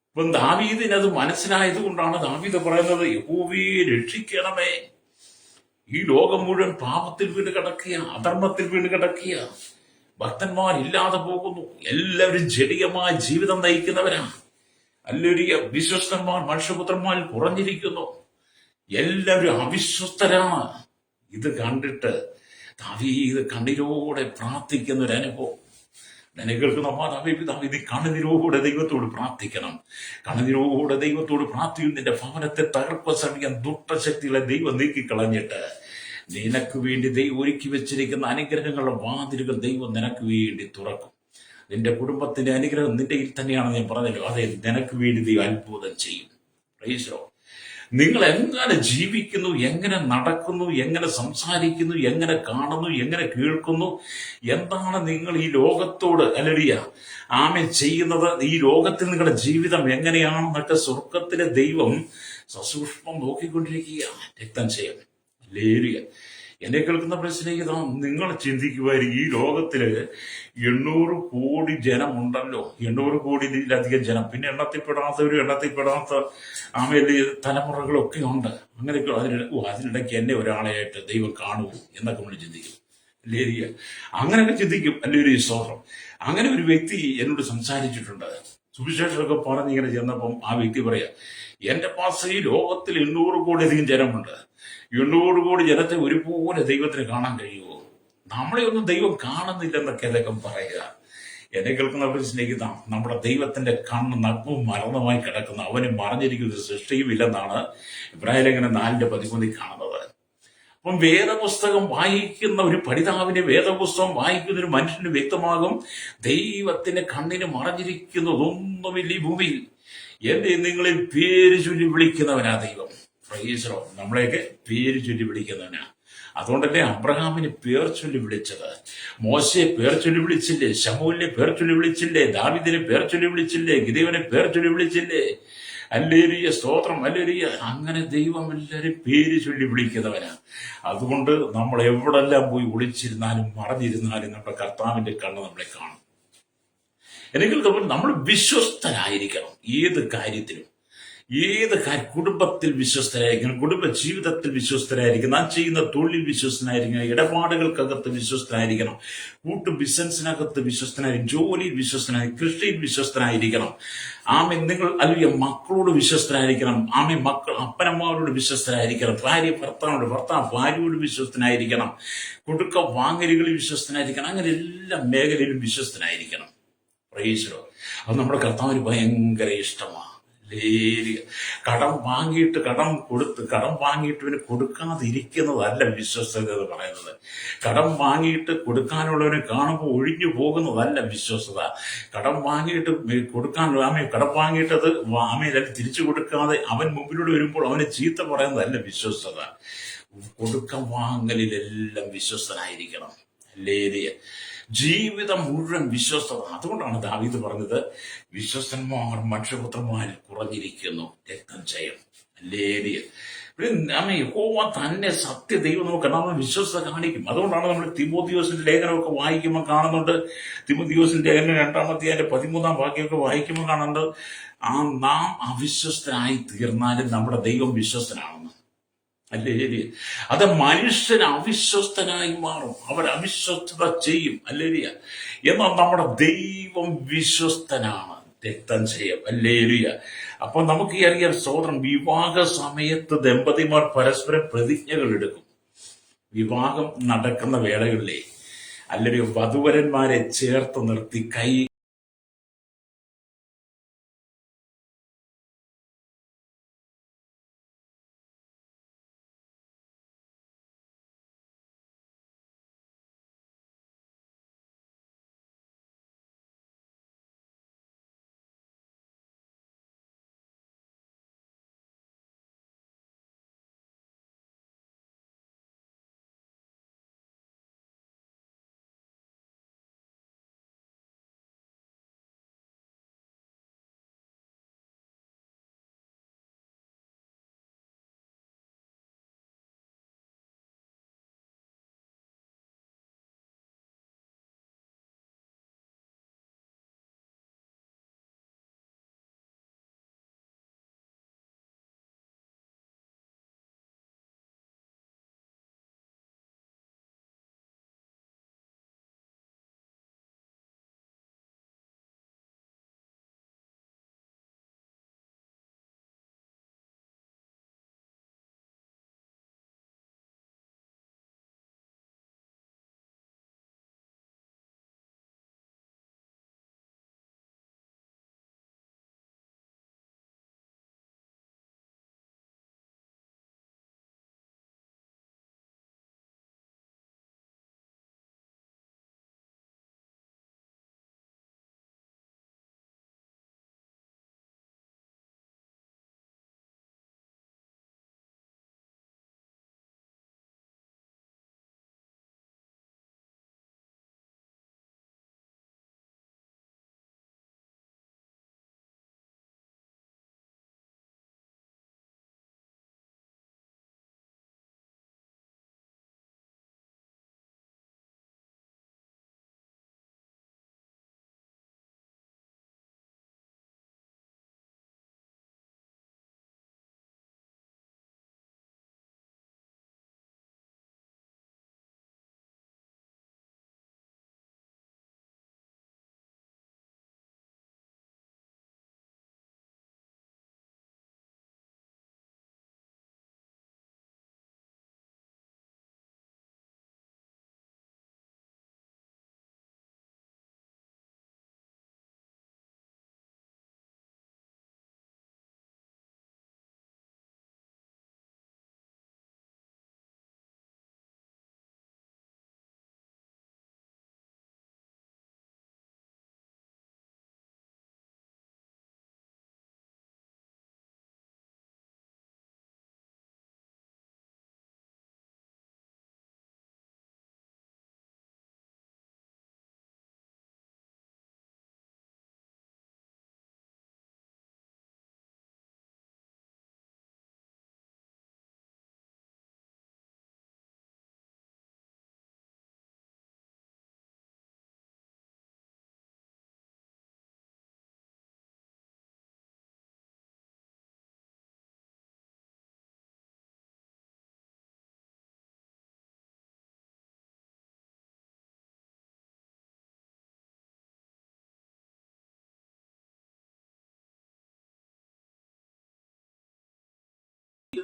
ഇപ്പം ദാവീദിന് അത് മനസ്സിലായത് കൊണ്ടാണ് ദാവീദ് പറയുന്നത്, യഹോവയെ രക്ഷിക്കണമേ, ഈ ലോകം മുഴുവൻ പാപത്തിൽ വീണ് കിടക്കുക, അധർമ്മത്തിൽ വീണ് കിടക്കുക, ഭക്തന്മാരില്ലാതെ പോകുന്നു, എല്ലാവരും ജടികമായ ജീവിതം നയിക്കുന്നവരാണ്, അല്ലൊരിയ വിശ്വസ്തന്മാർ മനുഷ്യപുത്രന്മാരിൽ കുറഞ്ഞിരിക്കുന്നു, എല്ലാവരും അവിശ്വസ്തരാണ്. ഇത് കണ്ടിട്ട് ദാവീദ് കണ്ണീരോടെ പ്രാർത്ഥിക്കുന്ന ഒരു അനുഭവം. നിനകൾക്ക് നമ്മ കണ്ണുനീരോടെ ദൈവത്തോട് പ്രാർത്ഥിക്കണം. കണ്ണുനീരോടെ ദൈവത്തോട് പ്രാർത്ഥിക്കും. നിന്റെ ഭവനത്തെ തകർപ്പ ശ്രമിക്കാൻ ദുഷ്ടശക്തികളെ ദൈവം നീക്കിക്കളഞ്ഞിട്ട് നിനക്ക് വേണ്ടി ദൈവം ഒരുക്കി വെച്ചിരിക്കുന്ന അനുഗ്രഹങ്ങളുടെ വാതിലുകൾ ദൈവം നിനക്ക് വേണ്ടി തുറക്കും. നിന്റെ കുടുംബത്തിന്റെ അനുഗ്രഹം നിന്റെ തന്നെയാണ്. ഞാൻ പറഞ്ഞല്ലോ, അതെ, നിനക്ക് വേണ്ടി ദൈവം അത്ഭുതം ചെയ്യും. Price the Lord. നിങ്ങൾ എങ്ങനെ ജീവിക്കുന്നു, എങ്ങനെ നടക്കുന്നു, എങ്ങനെ സംസാരിക്കുന്നു, എങ്ങനെ കാണുന്നു, എങ്ങനെ കേൾക്കുന്നു, എന്താണ് നിങ്ങൾ ഈ ലോകത്തോട് അല്ലടിയ ആമേൻ ചെയ്യുന്നത്, ഈ ലോകത്തിൽ നിങ്ങളുടെ ജീവിതം എങ്ങനെയാണെന്നൊക്കെ സ്വർഗത്തിലെ ദൈവം സസൂക്ഷ്മം നോക്കിക്കൊണ്ടിരിക്കുക. രക്തം ചെയ്യാം. ലേരിയ എന്നെ കേൾക്കുന്ന പ്രശ്നം നിങ്ങൾ ചിന്തിക്കുമായിരിക്കും, ഈ ലോകത്തില് 800 കോടി ജനമുണ്ടല്ലോ, 800 കോടിയിലധികം ജനം, പിന്നെ എണ്ണത്തിൽപ്പെടാത്തവരും എണ്ണത്തിൽപ്പെടാത്ത ആമേല് തലമുറകളൊക്കെ ഉണ്ട്. അങ്ങനെയൊക്കെ അതിനിടയ്ക്ക് എന്നെ ഒരാളെയായിട്ട് ദൈവം കാണുമോ എന്നൊക്കെ നമ്മൾ ചിന്തിക്കും. ലേരിയ അങ്ങനെയൊക്കെ ചിന്തിക്കും. അല്ലേരി സ്തോത്രം. അങ്ങനെ ഒരു വ്യക്തി എന്നോട് സംസാരിച്ചിട്ടുണ്ട്. സുവിശേഷമൊക്കെ പറഞ്ഞിങ്ങനെ ചെന്നപ്പം ആ വ്യക്തി പറയാ, എന്റെ പാസ് ഈ ലോകത്തിൽ 800 കോടി അധികം ജനമുണ്ട്, 800 കോടി ജനത്തെ ഒരുപോലെ ദൈവത്തിന് കാണാൻ കഴിയുമോ? നമ്മളെ ഒന്നും ദൈവം കാണുന്നില്ലെന്നൊക്കെ അദ്ദേഹം പറയുക. എന്നെ കേൾക്കുന്നവർ സ്നേഹിത, നമ്മുടെ ദൈവത്തിന്റെ കണ്ണ് നഗ്നവും മരണവുമായി കിടക്കുന്ന, അവന് മറഞ്ഞിരിക്കുന്ന സൃഷ്ടിയും ഇല്ലെന്നാണ് ഇബ്രാഹിം 4:13 കാണുന്നത്. അപ്പം വേദപുസ്തകം വായിക്കുന്ന ഒരു പഠിതാവിന്, വേദപുസ്തകം വായിക്കുന്ന ഒരു മനുഷ്യന് വ്യക്തമാകും, ദൈവത്തിന്റെ കണ്ണിന് മറഞ്ഞിരിക്കുന്നതൊന്നുമില്ല ഈ ഭൂമിയിൽ. എന്റെ നിങ്ങളെ പേര് ചൊല്ലി വിളിക്കുന്നവനാ ദൈവം. Price the Lord. നമ്മളെയൊക്കെ പേര് ചൊല്ലി വിളിക്കുന്നവനാ. അതുകൊണ്ടല്ലേ അബ്രഹാമിന് പേർ ചൊല്ലി വിളിച്ചത്, മോശയെ പേർ ചൊല്ലി വിളിച്ചില്ലേ, ശമൂലിനെ പേർ ചൊല്ലി വിളിച്ചില്ലേ, ദാവീദിനെ പേർ ചൊല്ലി വിളിച്ചില്ലേ, ഗിദെയോനെ പേർ ചൊല്ലി വിളിച്ചില്ലേ. ഹല്ലേലൂയ, സ്തോത്രം, ഹല്ലേലൂയ. അങ്ങനെ ദൈവം എല്ലാവരും പേര് ചൊല്ലി വിളിക്കുന്നവനാ. അതുകൊണ്ട് നമ്മൾ എവിടെല്ലാം പോയി ഒളിച്ചിരുന്നാലും മറഞ്ഞിരുന്നാലും നമ്മുടെ കർത്താവിന്റെ കണ്ണ് നമ്മളെ കാണും. എങ്കിൽ നമ്മൾ വിശ്വസ്തരായിരിക്കണം. ഏത് കാര്യത്തിലും, കുടുംബത്തിൽ വിശ്വസ്തരായിരിക്കണം, കുടുംബ ജീവിതത്തിൽ വിശ്വസ്തരായിരിക്കണം, നാം ചെയ്യുന്ന തൊഴിൽ വിശ്വസ്തനായിരിക്കണം, ഇടപാടുകൾക്കകത്ത് വിശ്വസ്തനായിരിക്കണം, ബിസിനസ്സിനകത്ത് വിശ്വസ്തനായിരിക്കും, ജോലിയിൽ വിശ്വസ്തനായിരിക്കും, കൃഷിയിൽ വിശ്വസ്തനായിരിക്കണം. ആമേ നിങ്ങൾ അല്ലെങ്കിൽ മക്കളോട് വിശ്വസ്തനായിരിക്കണം. ആമേ മക്കൾ അപ്പനമ്മമാരോട് വിശ്വസ്തനായിരിക്കണം. ഭർത്താവ് ഭാര്യയോട് വിശ്വസ്തനായിരിക്കണം. കൊടുക്ക വാങ്ങലുകളിൽ വിശ്വസ്തനായിരിക്കണം. അങ്ങനെ എല്ലാ മേഖലയിലും വിശ്വസ്തനായിരിക്കണം. Price the Lord. അത് നമ്മുടെ കർത്താവിന് ഭയങ്കര ഇഷ്ടമാണ്. കടം വാങ്ങിയിട്ട് ഇവന് കൊടുക്കാതിരിക്കുന്നതല്ല വിശ്വസ്തത എന്ന് പറയുന്നത്. കടം വാങ്ങിയിട്ട് കൊടുക്കാനുള്ളവനെ കാണുമ്പോൾ ഒഴിഞ്ഞു പോകുന്നതല്ല വിശ്വസ്തത. കടം വാങ്ങിയിട്ട് കടം വാങ്ങിയിട്ടത് തിരിച്ചു കൊടുക്കാതെ അവൻ മുമ്പിലൂടെ വരുമ്പോൾ അവനെ ചീത്ത പറയുന്നതല്ല വിശ്വസ്തത. കൊടുക്കം വാങ്ങലിലെല്ലാം വിശ്വസ്തനായിരിക്കണം. ലേരിയ ജീവിതം മുഴുവൻ വിശ്വസ്തത. അതുകൊണ്ടാണ് ദാവീദ് പറഞ്ഞത്, വിശ്വസ്തന്മാർ മനുഷ്യപുത്രന്മാരിൽ കുറഞ്ഞിരിക്കുന്നു, രക്തം ജയം. ലേരിയ യഹോവ തന്നെ സത്യ ദൈവം നമുക്ക് നമ്മൾ വിശ്വസ്ത കാണിക്കും. അതുകൊണ്ടാണ് നമ്മൾ തിമോഥെയോസിന്റെ ലേഖനമൊക്കെ വായിക്കുമ്പോൾ കാണുന്നുണ്ട്. തിമോഥെയോസിന്റെ ലേഖനം 2-ാം 13-ാം വായിക്കുമ്പോൾ കാണുന്നുണ്ട്, നാം അവിശ്വസ്തനായി തീർന്നാലും നമ്മുടെ ദൈവം വിശ്വസ്തനാണെന്ന്. അല്ലേ? അത് മനുഷ്യൻ അവിശ്വസ്തനായി മാറും, അവർ അവിശ്വസ്തത ചെയ്യും. അല്ലേലിയ. എന്നാൽ നമ്മുടെ ദൈവം വിശ്വസ്തനാണ്, രക്തം ചെയ്യും. അല്ലേലിയ. അപ്പൊ നമുക്ക് ഈ അറിയാം സഹോദരൻ, വിവാഹ സമയത്ത് ദമ്പതിമാർ പരസ്പരം പ്രതിജ്ഞകൾ എടുക്കും. വിവാഹം നടക്കുന്ന വേളകളിലെ അല്ലെങ്കിൽ വധുവരന്മാരെ ചേർത്ത് നിർത്തി കൈ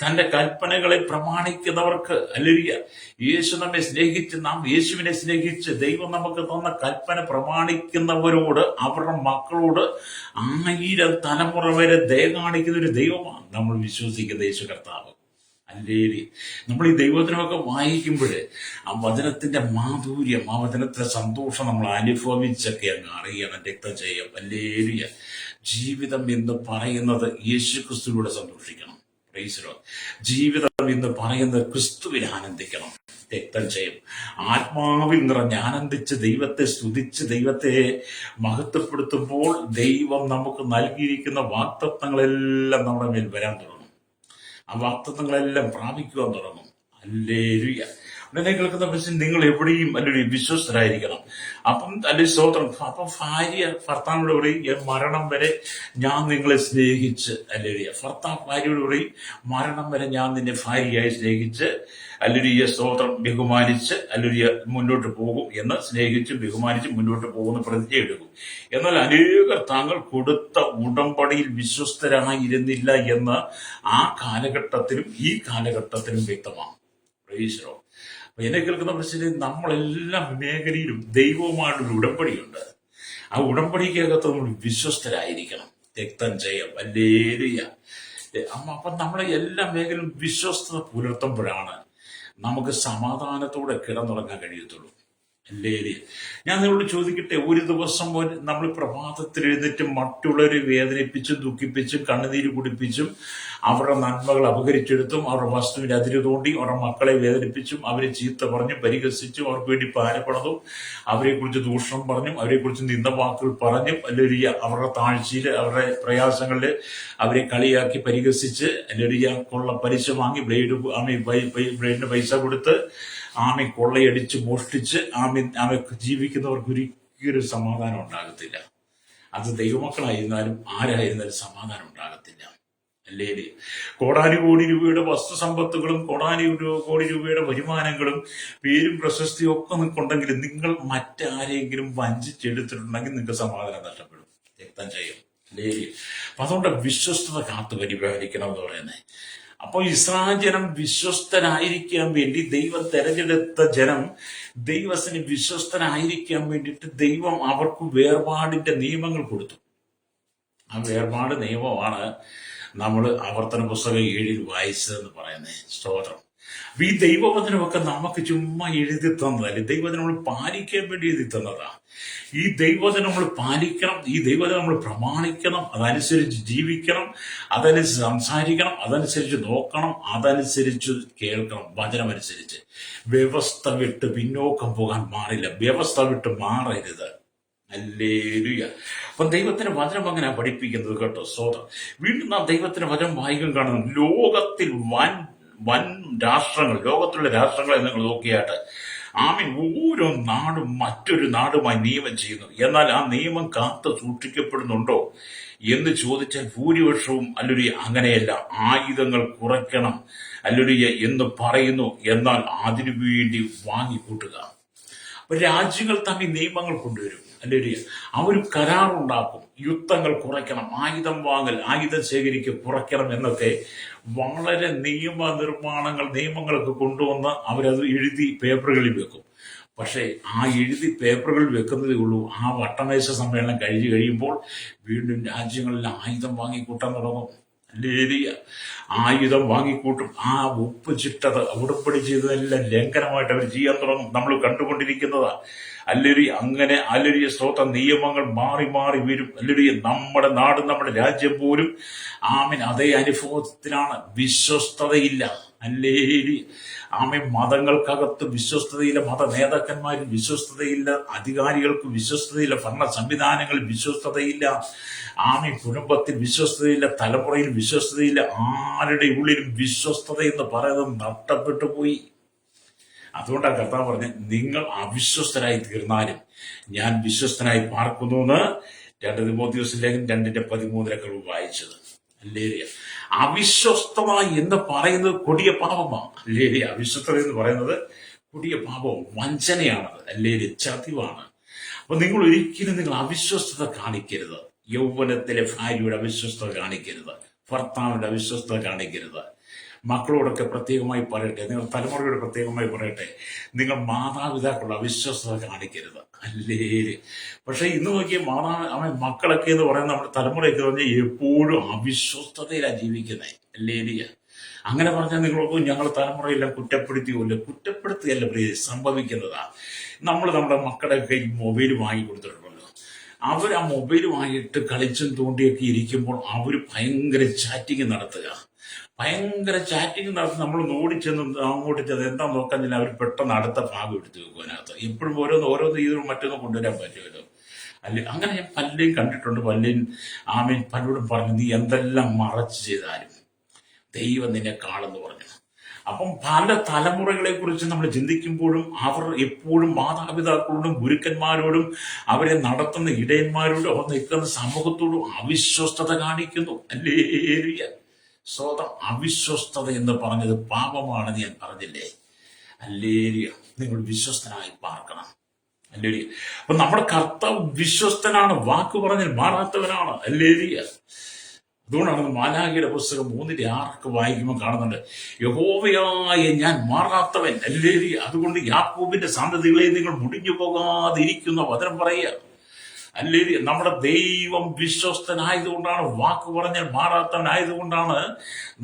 തന്റെ കൽപ്പനകളെ പ്രമാണിക്കുന്നവർക്ക്, ഹല്ലേലൂയ, യേശു നമ്മെ സ്നേഹിച്ച്, നാം യേശുവിനെ സ്നേഹിച്ച് ദൈവം നമുക്ക് തന്ന കൽപ്പന പ്രമാണിക്കുന്നവരോട്, അവരുടെ മക്കളോട് 1000 തലമുറ വരെ ദയ കാണിക്കുന്ന ഒരു ദൈവമാണ് നമ്മൾ വിശ്വസിക്കുന്ന യേശു കർത്താവ്. ഹല്ലേലൂയ. നമ്മൾ ഈ ദൈവത്തിനൊക്കെ വായിക്കുമ്പോൾ ആ വചനത്തിന്റെ മാധുര്യം, ആ വചനത്തിലെ സന്തോഷം നമ്മൾ അനുഭവിച്ചൊക്കെ അങ്ങ് അറിയണം. രക്തം ചെയ്യാം. ഹല്ലേലൂയ. ജീവിതം എന്ന് പറയുന്നത് യേശു ക്രിസ്തുവിലൂടെ സന്തോഷിക്കണം. Praise Lord. ജീവിതം എന്ന് പറയുന്നത് ക്രിസ്തുവിൽ ആനന്ദിക്കണം. രക്തം ചെയ്യും. ആത്മാവിൽ നിറഞ്ഞ് ആനന്ദിച്ച് ദൈവത്തെ സ്തുതിച്ച് ദൈവത്തെ മഹത്വപ്പെടുത്തുമ്പോൾ ദൈവം നമുക്ക് നൽകിയിരിക്കുന്ന വാഗ്ദത്തങ്ങളെല്ലാം നമ്മുടെ മേൽ വരാൻ തുടങ്ങും. ആ വാഗ്ദത്തങ്ങളെല്ലാം പ്രാപിക്കുവാൻ തുടങ്ങും. ഹല്ലേലൂയ. ഉടനെ കേൾക്കുന്ന പ്രശ്നം, നിങ്ങൾ എവിടെയും അല്ലെങ്കിൽ വിശ്വസ്തരായിരിക്കണം. അപ്പം അല്ലെങ്കിൽ സ്തോത്രം. അപ്പം ഭാര്യ ഭർത്താവിനോട് പറയും, മരണം വരെ ഞാൻ നിങ്ങളെ സ്നേഹിച്ച്, അല്ലെങ്കിൽ ഭർത്താവ് ഭാര്യയോട് പറയും, മരണം വരെ ഞാൻ നിന്നെ ഭാര്യയായി സ്നേഹിച്ച്, അല്ലെങ്കിൽ സ്തോത്രം ബഹുമാനിച്ച്, അല്ലെങ്കിൽ മുന്നോട്ട് പോകും എന്ന്, സ്നേഹിച്ച് ബഹുമാനിച്ച് മുന്നോട്ട് പോകുന്ന പ്രതിജ്ഞ എടുക്കും. എന്നാൽ അനേകർ താങ്കൾ കൊടുത്ത ഉടമ്പടിയിൽ വിശ്വസ്തരായിരുന്നില്ല എന്ന് ആ കാലഘട്ടത്തിലും ഈ കാലഘട്ടത്തിലും വ്യക്തമാണ്. Praise lord. അപ്പൊ എന്നെ കേൾക്കുന്ന പ്രശ്നം, നമ്മളെല്ലാ മേഖലയിലും ദൈവവുമായിട്ടൊരു ഉടമ്പടിയുണ്ട്. ആ ഉടമ്പടിക്കകത്ത് നമ്മൾ വിശ്വസ്തരായിരിക്കണം. രക്തം ചെയ്യാം. ഹല്ലേലൂയ. അപ്പൊ നമ്മളെ എല്ലാ മേഖലയിലും വിശ്വസ്തത പുലർത്തുമ്പോഴാണ് നമുക്ക് സമാധാനത്തോടെ കിടന്നുറങ്ങാൻ കഴിയത്തുള്ളൂ. ഹല്ലേലൂയ. ഞാൻ നിങ്ങളോട് ചോദിക്കട്ടെ, ഒരു ദിവസം നമ്മൾ പ്രഭാതത്തിൽ എഴുന്നേറ്റ് മറ്റുള്ളവരെ വേദനിപ്പിച്ചും ദുഃഖിപ്പിച്ചും കണ്ണുനീര് കുടിപ്പിച്ചും അവരുടെ നന്മകൾ അപഹരിച്ചെടുത്തും അവരുടെ വസ്തുവിന് അതിര് തോണ്ടി അവരുടെ മക്കളെ വേദനിപ്പിച്ചും അവരെ ചീത്ത പറഞ്ഞും പരിഹസിച്ചും അവർക്ക് വേണ്ടി പാരപ്പണതും അവരെക്കുറിച്ച് ദൂഷണം പറഞ്ഞും അവരെക്കുറിച്ച് നിന്ദവാക്കുകൾ പറഞ്ഞും, അല്ലെങ്കിൽ അവരുടെ താഴ്ചയിൽ അവരുടെ പ്രയാസങ്ങളിൽ അവരെ കളിയാക്കി പരിഹസിച്ച്, അല്ലെങ്കിൽ കൊള്ള പലിശ വാങ്ങി ബ്ലേഡിന് പൈസ കൊടുത്ത് കൊള്ളയടിച്ച് മോഷ്ടിച്ച് ജീവിക്കുന്നവർക്ക് ഒരിക്കലും സമാധാനം ഉണ്ടാകത്തില്ല. അത് ദൈവമക്കളായിരുന്നാലും ആരായിരുന്നാലും സമാധാനം ഉണ്ടാകത്തില്ല. അല്ലേ? കോടാനുകോടി രൂപയുടെ വസ്തുസമ്പത്തുകളും കോടാനുകോടി രൂപയുടെ വരുമാനങ്ങളും പേരും പ്രശസ്തിയും ഒക്കെ നിങ്ങൾക്കുണ്ടെങ്കിൽ നിങ്ങൾ മറ്റാരെങ്കിലും വഞ്ചിച്ചെടുത്തിട്ടുണ്ടെങ്കിൽ നിങ്ങൾക്ക് സമാധാനം നഷ്ടപ്പെടും. രക്തം ചെയ്യും. അല്ലേ? അപ്പൊ അതുകൊണ്ട് വിശ്വസ്തത കാത്തു പരിപാലിക്കണം എന്ന് പറയുന്നത്. അപ്പോൾ ഇസ്രായേൽ ജനം വിശ്വസ്തനായിരിക്കാൻ വേണ്ടി, ദൈവം തെരഞ്ഞെടുത്ത ജനം ദൈവത്തിന് വിശ്വസ്തനായിരിക്കാൻ വേണ്ടിയിട്ട് ദൈവം അവർക്ക് വേർപാടിന്റെ നിയമങ്ങൾ കൊടുത്തു. ആ വേർപാട് നിയമമാണ് നമ്മൾ ആവർത്തന പുസ്തകം 7 വായിച്ചതെന്ന് പറയുന്നത്. സ്തോത്രം. അപ്പൊ ഈ ദൈവവചനമൊക്കെ നമുക്ക് ചുമ്മാ എഴുതി തന്നതല്ലേ, ദൈവവചനം നമ്മൾ പാലിക്കാൻ വേണ്ടി എഴുതി തന്നതാ. ഈ ദൈവവചനം നമ്മൾ പാലിക്കണം, ഈ ദൈവവചനം നമ്മൾ പ്രമാണിക്കണം, അതനുസരിച്ച് ജീവിക്കണം, അതനുസരിച്ച് സംസാരിക്കണം, അതനുസരിച്ച് നോക്കണം, അതനുസരിച്ച് കേൾക്കണം. വചനമനുസരിച്ച് വ്യവസ്ഥ വിട്ട് പിന്നോക്കം പോകാൻ പാടില്ല, വ്യവസ്ഥ വിട്ട് മാറരുത്. ഹല്ലേലൂയ. അപ്പൊ ദൈവത്തിന്റെ വചനം അങ്ങനെ പഠിപ്പിക്കുന്നത് കേട്ടോ. സ്തോത്രം. വീണ്ടും നാം ദൈവത്തിന്റെ വചനം വായിക്കാൻ കാണുന്നു. ലോകത്തിൽ വൻ രാഷ്ട്രങ്ങൾ, ലോകത്തിലുള്ള രാഷ്ട്രങ്ങളെ നിങ്ങൾ നോക്കിയാട്ട് ഓരോ നാടും മറ്റൊരു നാടുമായി നിയമം ചെയ്യുന്നു. എന്നാൽ ആ നിയമം കാത്തു സൂക്ഷിക്കപ്പെടുന്നുണ്ടോ എന്ന് ചോദിച്ചാൽ ഭൂരിപക്ഷവും അല്ലുരിയ അങ്ങനെയല്ല, ആയുധങ്ങൾ കുറയ്ക്കണം അല്ലുരിയ എന്ന് പറയുന്നു. എന്നാൽ അതിനുവേണ്ടി വാങ്ങിക്കൂട്ടുക. അപ്പൊ രാജ്യങ്ങൾ തമ്മിൽ നിയമങ്ങൾ കൊണ്ടുവരും. അല്ലുരിയ അവർ കരാറുണ്ടാക്കും, യുദ്ധങ്ങൾ കുറയ്ക്കണം, ആയുധം വാങ്ങൽ, ആയുധം ശേഖരിക്കുക കുറയ്ക്കണം എന്നൊക്കെ വളരെ നിയമങ്ങളൊക്കെ കൊണ്ടുവന്ന് അവരത് എഴുതി പേപ്പറുകളിൽ വെക്കും. പക്ഷേ ആ എഴുതി പേപ്പറുകളിൽ വെക്കുന്നതേ ഉള്ളൂ. ആ വട്ടമേശ സമ്മേളനം കഴിയുമ്പോൾ വീണ്ടും രാജ്യങ്ങളിൽ ആയുധം വാങ്ങിക്കൂട്ടാൻ തുടങ്ങും. അല്ലേരിയ ആയുധം വാങ്ങിക്കൂട്ടും. ആ ഒപ്പിച്ചിട്ടത് ഉടമ്പടി ചെയ്തതെല്ലാം ലംഘനമായിട്ട് അവർ ചെയ്യാൻ തുടങ്ങും. നമ്മൾ കണ്ടുകൊണ്ടിരിക്കുന്നതാ. അങ്ങനെ അല്ലരിയ സ്തോത്ര നിയമങ്ങൾ മാറി മാറി വരും. അല്ലരിയ നമ്മുടെ നാട്, നമ്മുടെ രാജ്യം പോലും അതേ അനുഭവത്തിലാണ്. വിശ്വസ്തതയില്ല. അല്ലേരി മതങ്ങൾക്കകത്ത് വിശ്വസ്തതയില്ല, മത നേതാക്കന്മാരിൽ വിശ്വസ്തതയില്ല, അധികാരികൾക്ക് വിശ്വസ്തതയില്ല, ഭരണ സംവിധാനങ്ങളിൽ വിശ്വസ്തതയില്ല, കുടുംബത്തിൽ വിശ്വസ്തതയില്ല, തലമുറയിൽ വിശ്വസ്തതയില്ല. ആരുടെ ഉള്ളിലും വിശ്വസ്തത എന്ന് പറയുന്നത് നഷ്ടപ്പെട്ടു പോയി. അതുകൊണ്ടാണ് കർത്താവ് പറഞ്ഞത്, നിങ്ങൾ അവിശ്വസ്തരായി തീർന്നാലും ഞാൻ വിശ്വസ്തനായി പാർക്കുന്നു എന്ന് 2 തിമോഥെയോസ് ലേഖനം 2:13 വായിച്ചത്. അല്ലേരിയ അവിശ്വസ്തത എന്ന് പറയുന്നത് കൊടിയ പാപമാണ്. അല്ലേരിയ അവിശ്വസ്തത എന്ന് പറയുന്നത് കൊടിയ പാപവും വഞ്ചനയാണത്. അല്ലേരിയ ചതിവാണ്. അപ്പൊ നിങ്ങൾ ഒരിക്കലും അവിശ്വസ്തത കാണിക്കരുത്. യൗവനത്തിലെ ഭാര്യയുടെ അവിശ്വസ്തത കാണിക്കരുത്, ഭർത്താവിന്റെ അവിശ്വസ്തത കാണിക്കരുത്. മക്കളോടൊക്കെ പ്രത്യേകമായി പറയട്ടെ, നിങ്ങൾ തലമുറയോട് പ്രത്യേകമായി പറയട്ടെ, നിങ്ങൾ മാതാപിതാക്കളുടെ അവിശ്വസ്തത കാണിക്കരുത്. അല്ലേ? പക്ഷെ ഇന്ന് നോക്കിയ അവൻ മക്കളൊക്കെ എന്ന് പറയുന്നത് നമ്മുടെ തലമുറയൊക്കെ പറഞ്ഞാൽ എപ്പോഴും അവിശ്വസ്തതയിലാണ് ജീവിക്കുന്നത്. അല്ലേ? അങ്ങനെ പറഞ്ഞാൽ നിങ്ങൾക്ക് ഞങ്ങൾ തലമുറയെല്ലാം കുറ്റപ്പെടുത്തിയല്ല. കുറ്റപ്പെടുത്തുകയല്ല സംഭവിക്കുന്നതാ. നമ്മൾ നമ്മുടെ മക്കളുടെ കൈ മൊബൈൽ വാങ്ങി കൊടുത്തിട്ടുണ്ടല്ലോ. അവർ ആ മൊബൈൽ വാങ്ങിയിട്ട് കളിച്ചും തോണ്ടിയൊക്കെ ഇരിക്കുമ്പോൾ അവർ ഭയങ്കര ചാറ്റിങ് നടത്തുക. നമ്മൾ ഓടിച്ചെന്ന് അങ്ങോട്ട് ചെന്ന് എന്താ നോക്കാന്നില്ല, അവർ പെട്ടെന്ന് അടുത്ത ഭാഗം എടുത്ത് വെക്കും. അതിനകത്ത് എപ്പോഴും ഓരോന്ന് ചെയ്തും മറ്റൊന്നും കൊണ്ടുവരാൻ പറ്റുമല്ലോ. അല്ലെ? അങ്ങനെ ഞാൻ പലരെയും കണ്ടിട്ടുണ്ട്. പലരോടും പറഞ്ഞു, നീ എന്തെല്ലാം മറച്ച് ചെയ്താലും ദൈവം നിന്നെ കാണുമെന്ന് പറഞ്ഞു. അപ്പം പല തലമുറകളെ കുറിച്ച് നമ്മൾ ചിന്തിക്കുമ്പോഴും അവർ എപ്പോഴും മാതാപിതാക്കളോടും ഗുരുക്കന്മാരോടും അവരെ നടത്തുന്ന ഇടയന്മാരോടും അവർ നിൽക്കുന്ന സമൂഹത്തോടും അവിശ്വസ്തത കാണിക്കുന്നു. ഹല്ലേലൂയ. സ്വതം അവിശ്വസ്തത എന്ന് പറഞ്ഞത് പാപമാണെന്ന് ഞാൻ പറഞ്ഞില്ലേ? ഹല്ലേലൂയ. നിങ്ങൾ വിശ്വസ്തനായി പാർക്കണം. ഹല്ലേലൂയ. അപ്പൊ നമ്മുടെ കർത്താവ് വിശ്വസ്തനാണ്, വാക്ക് പറഞ്ഞാൽ മാറാത്തവനാണ്. ഹല്ലേലൂയ. അതുകൊണ്ടാണ് മാലാഖയുടെ പുസ്തകം 3:6 വായിക്കുമ്പോൾ കാണുന്നുണ്ട്, യഹോവയായ ഞാൻ മാറാത്തവൻ. ഹല്ലേലൂയ. അതുകൊണ്ട് യാക്കോബിന്റെ സന്തതികളെ നിങ്ങൾ മുടിഞ്ഞു പോകാതിരിക്കുന്ന വചനം പറയുക. ഹല്ലേലൂയ. നമ്മുടെ ദൈവം വിശ്വസ്തനായതുകൊണ്ടാണ്, വാക്ക് പറഞ്ഞാൽ മാറാത്തവനായതുകൊണ്ടാണ്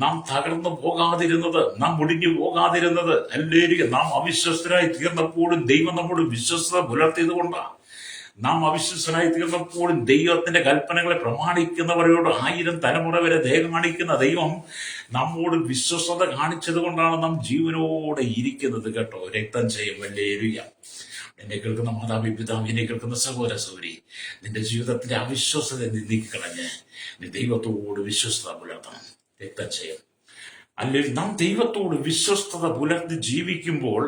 നാം തകർന്നു പോകാതിരുന്നത്, നാം മുടിഞ്ഞു പോകാതിരുന്നത്. ഹല്ലേലൂയ. നാം അവിശ്വസ്തരായി തീർന്നപ്പോഴും ദൈവം നമ്മോട് വിശ്വസ്തത പുലർത്തിയത് കൊണ്ടാണ്. നാം അവിശ്വസനായി തീർന്നപ്പോഴും ദൈവത്തിന്റെ കൽപ്പനകളെ പ്രമാണിക്കുന്നവരോട് 1000 തലമുറ വരെ ദയ കാണിക്കുന്ന ദൈവം നമ്മോട് വിശ്വസ്തത കാണിച്ചത് കൊണ്ടാണ് നാം ജീവനോടെ ഇരിക്കുന്നത്. കേട്ടോ, രക്തം ചെയ്യും. ഹല്ലേലൂയ. എന്നെ കേൾക്കുന്ന മാതാപി പിതാവ്, എന്നെ കേൾക്കുന്ന സഹോദര സഹോദരി, നിന്റെ ജീവിതത്തിന്റെ അവിശ്വസത നീക്കിക്കളഞ്ഞ് നീ ദൈവത്തോട് വിശ്വസ്തത പുലർത്തണം. രക്തം ചെയ്യും. അല്ലെങ്കിൽ നാം ദൈവത്തോട് വിശ്വസ്തത പുലർത്തി ജീവിക്കുമ്പോൾ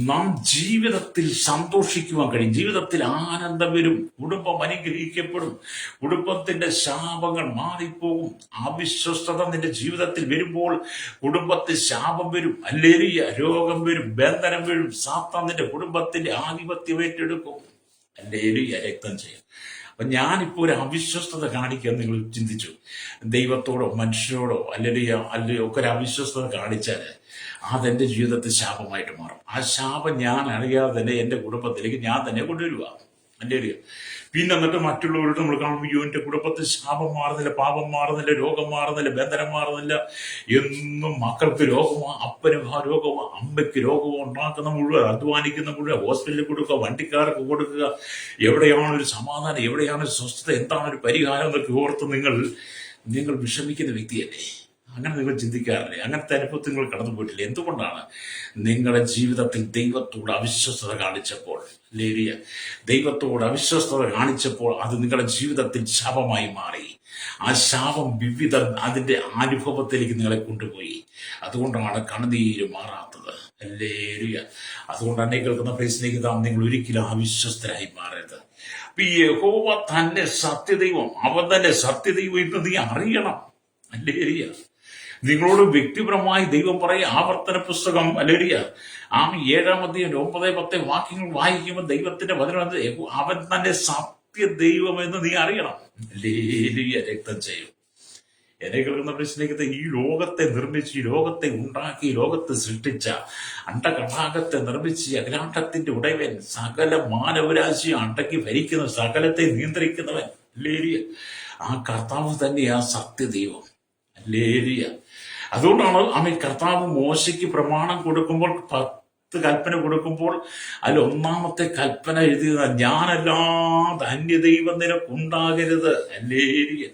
നാം ജീവിതത്തിൽ സന്തോഷിക്കുവാൻ കഴിയും. ജീവിതത്തിൽ ആനന്ദം വരും. കുടുംബം അനുഗ്രഹിക്കപ്പെടും. കുടുംബത്തിന്റെ ശാപങ്ങൾ മാറിപ്പോകും. അവിശ്വസ്തത നിന്റെ ജീവിതത്തിൽ വരുമ്പോൾ കുടുംബത്തിൽ ശാപം വരും. ഹല്ലേലൂയ. രോഗം വരും, ബന്ധനം വരും. സാത്താൻ നിന്റെ കുടുംബത്തിന്റെ ആധിപത്യം ഏറ്റെടുക്കും. ഹല്ലേലൂയ. രക്തം ചെയ്യും. അപ്പൊ ഞാനിപ്പോ ഒരു അവിശ്വസ്തത കാണിക്കാൻ നിങ്ങൾ ചിന്തിച്ചു, ദൈവത്തോടോ മനുഷ്യരോടോ അല്ലെങ്കിൽ ഒക്കെ ഒരു അവിശ്വസ്തത കാണിച്ചാൽ അതെന്റെ ജീവിതത്തിൽ ശാപമായിട്ട് മാറും. ആ ശാപം ഞാൻ അറിയാതെ തന്നെ എന്റെ കുടുംബത്തിലേക്ക് ഞാൻ തന്നെ കൊണ്ടുവരിക. എൻ്റെ ഒരു പിന്നെ എന്നിട്ട് മറ്റുള്ളവരോട് നമ്മൾ കാണുമ്പോൾ എന്റെ കുടുംബത്തിൽ ശാപം മാറുന്നില്ല, പാപം മാറുന്നില്ല, രോഗം മാറുന്നില്ല, ബന്ധനം മാറുന്നില്ല, എന്നും മക്കൾക്ക് രോഗമോ, അപ്പനും ആ രോഗമോ, അമ്മയ്ക്ക് രോഗമോ, ഉണ്ടാക്കുന്ന മുഴുവൻ, അധ്വാനിക്കുന്ന മുഴുവൻ ഹോസ്പിറ്റലിൽ കൊടുക്കുക, വണ്ടിക്കാർക്ക് കൊടുക്കുക. എവിടെയാണ് ഒരു സമാധാനം, എവിടെയാണ് ഒരു സ്വസ്ഥത, എന്താണ് ഒരു പരിഹാരം എന്നൊക്കെ ഓർത്ത് നിങ്ങൾ വിഷമിക്കുന്ന വ്യക്തിയല്ലേ? അങ്ങനെ നിങ്ങൾ ചിന്തിക്കാറില്ലേ? അങ്ങനത്തെ അനുഭവത്തിൽ നിങ്ങൾ കടന്നു പോയിട്ടില്ല. എന്തുകൊണ്ടാണ്? നിങ്ങളുടെ ജീവിതത്തിൽ ദൈവത്തോട് അവിശ്വസ്തത കാണിച്ചപ്പോൾ, ദൈവത്തോട് അവിശ്വസ്തത കാണിച്ചപ്പോൾ അത് നിങ്ങളുടെ ജീവിതത്തിൽ ശാപമായി മാറി. ആ ശാപം അതിന്റെ അനുഭവത്തിലേക്ക് നിങ്ങളെ കൊണ്ടുപോയി. അതുകൊണ്ടാണ് കണ്ണുനീര് മാറാത്തത്. ഹല്ലേലൂയ. അതുകൊണ്ട് എന്നെ കേൾക്കുന്ന പ്ലേസിലേക്ക് നിങ്ങൾ ഒരിക്കലും അവിശ്വസ്തരായി മാറരുത്. ഈ യഹോവ തന്നെ സത്യദൈവം, അവൻ തന്നെ സത്യദൈവം എന്ന് നീ അറിയണം. ഹല്ലേലൂയ. നിങ്ങളോട് വ്യക്തിപരമായി ദൈവം പറയും. ആവർത്തന പുസ്തകം ഹല്ലേലൂയ 7-9-10 വാക്യങ്ങൾ വായിക്കുമ്പോൾ ദൈവത്തിന്റെ വചനം അവൻ തന്നെ സത്യ ദൈവം എന്ന് നീ അറിയണം. ഹല്ലേലൂയ. രക്തം ചെയ്യും. എന്നെ കേൾക്കുന്ന പ്രശ്നത്തെ ഈ ലോകത്തെ നിർമ്മിച്ച്, ഈ ലോകത്തെ ഉണ്ടാക്കി, ഈ ലോകത്തെ സൃഷ്ടിച്ച, അണ്ടകടാകത്തെ നിർമ്മിച്ച് അഖിലാണ്ടത്തിന്റെ ഉടയവൻ, സകല മാനവരാശിയും അണ്ടക്കി ഭരിക്കുന്ന, സകലത്തെ നിയന്ത്രിക്കുന്നവൻ, ഹല്ലേലൂയ, ആ കർത്താവ് തന്നെയാ സത്യദൈവം. ഹല്ലേലൂയ. അതുകൊണ്ടാണ് കർത്താവ് മോശയ്ക്ക് പ്രമാണം കൊടുക്കുമ്പോൾ, 10 കൽപ്പന കൊടുക്കുമ്പോൾ അതിൽ 1-ാമത്തെ കൽപ്പന എഴുതിയത്, ഞാനല്ലാതെ അന്യദൈവം നിനക്കുണ്ടാകരുത്. ഹല്ലേലൂയ.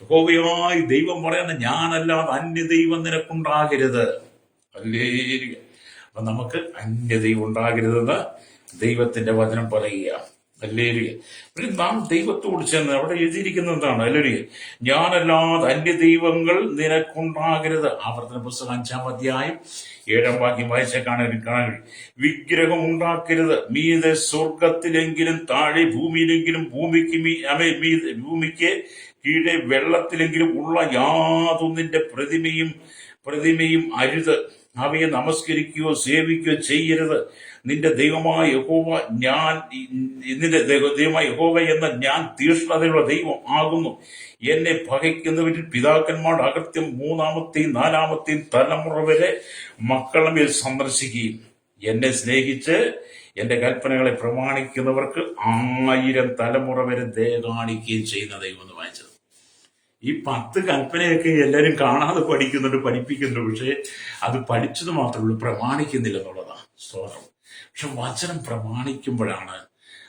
യഹോവയായി ദൈവം പറയുന്ന, ഞാനല്ലാതെ അന്യദൈവം നിനക്കുണ്ടാകരുത്. ഹല്ലേലൂയ. അപ്പൊ നമുക്ക് അന്യദൈവം ഉണ്ടാകരുതെന്ന് ദൈവത്തിന്റെ വചനം പറയുക. ഹല്ലേലൂയ. പിന്നെ നാം ദൈവത്തോട് ചെന്ന് അവിടെ എഴുതിയിരിക്കുന്നത് എന്താണ്? ഹല്ലേലൂയ. ഞാനല്ലാതെ അന്യദൈവങ്ങൾ നിനക്കുണ്ടാകരുത്. ആവർത്തന പുസ്തകം 5-ാം അധ്യായം 7-ാം വാക്യം വായിച്ചാൽ കാണാൻ വിഗ്രഹം ഉണ്ടാക്കരുത്. മീതെ സ്വർഗത്തിലെങ്കിലും താഴെ ഭൂമിയിലെങ്കിലും ഭൂമിക്ക് കീഴെ വെള്ളത്തിലെങ്കിലും ഉള്ള യാതൊന്നിന്റെ പ്രതിമയും അരുത്. അവയെ നമസ്കരിക്കുകയോ സേവിക്കുകയോ ചെയ്യരുത്. നിന്റെ ദൈവമായ യഹോവ നിന്റെ ദൈവമായ യഹോവ എന്ന ഞാൻ തീഷ്ണതയുള്ള ദൈവം ആകുന്നു. എന്നെ പകയ്ക്കുന്നവരിൽ പിതാക്കന്മാരുടെ അകൃത്യം 3-ാമത്തെയും 4-ാമത്തെയും തലമുറ വരെ മക്കളുടെ മേൽ സന്ദർശിക്കുകയും എന്നെ സ്നേഹിച്ച് എന്റെ കൽപ്പനകളെ പ്രമാണിക്കുന്നവർക്ക് 1000 തലമുറ വരെ ദയ കാണിക്കുകയും ചെയ്യുന്ന ദൈവം എന്ന് വായിച്ചത്. ഈ 10 കൽപ്പനയൊക്കെ എല്ലാവരും കാണാതെ പഠിക്കുന്നുണ്ട്, പഠിപ്പിക്കുന്നുണ്ട്. പക്ഷെ അത് പഠിച്ചത് മാത്രമേ ഉള്ളൂ, പ്രമാണിക്കുന്നില്ല എന്നുള്ളതാണ് സ്തോത്രം. പക്ഷെ വചനം പ്രമാണിക്കുമ്പോഴാണ്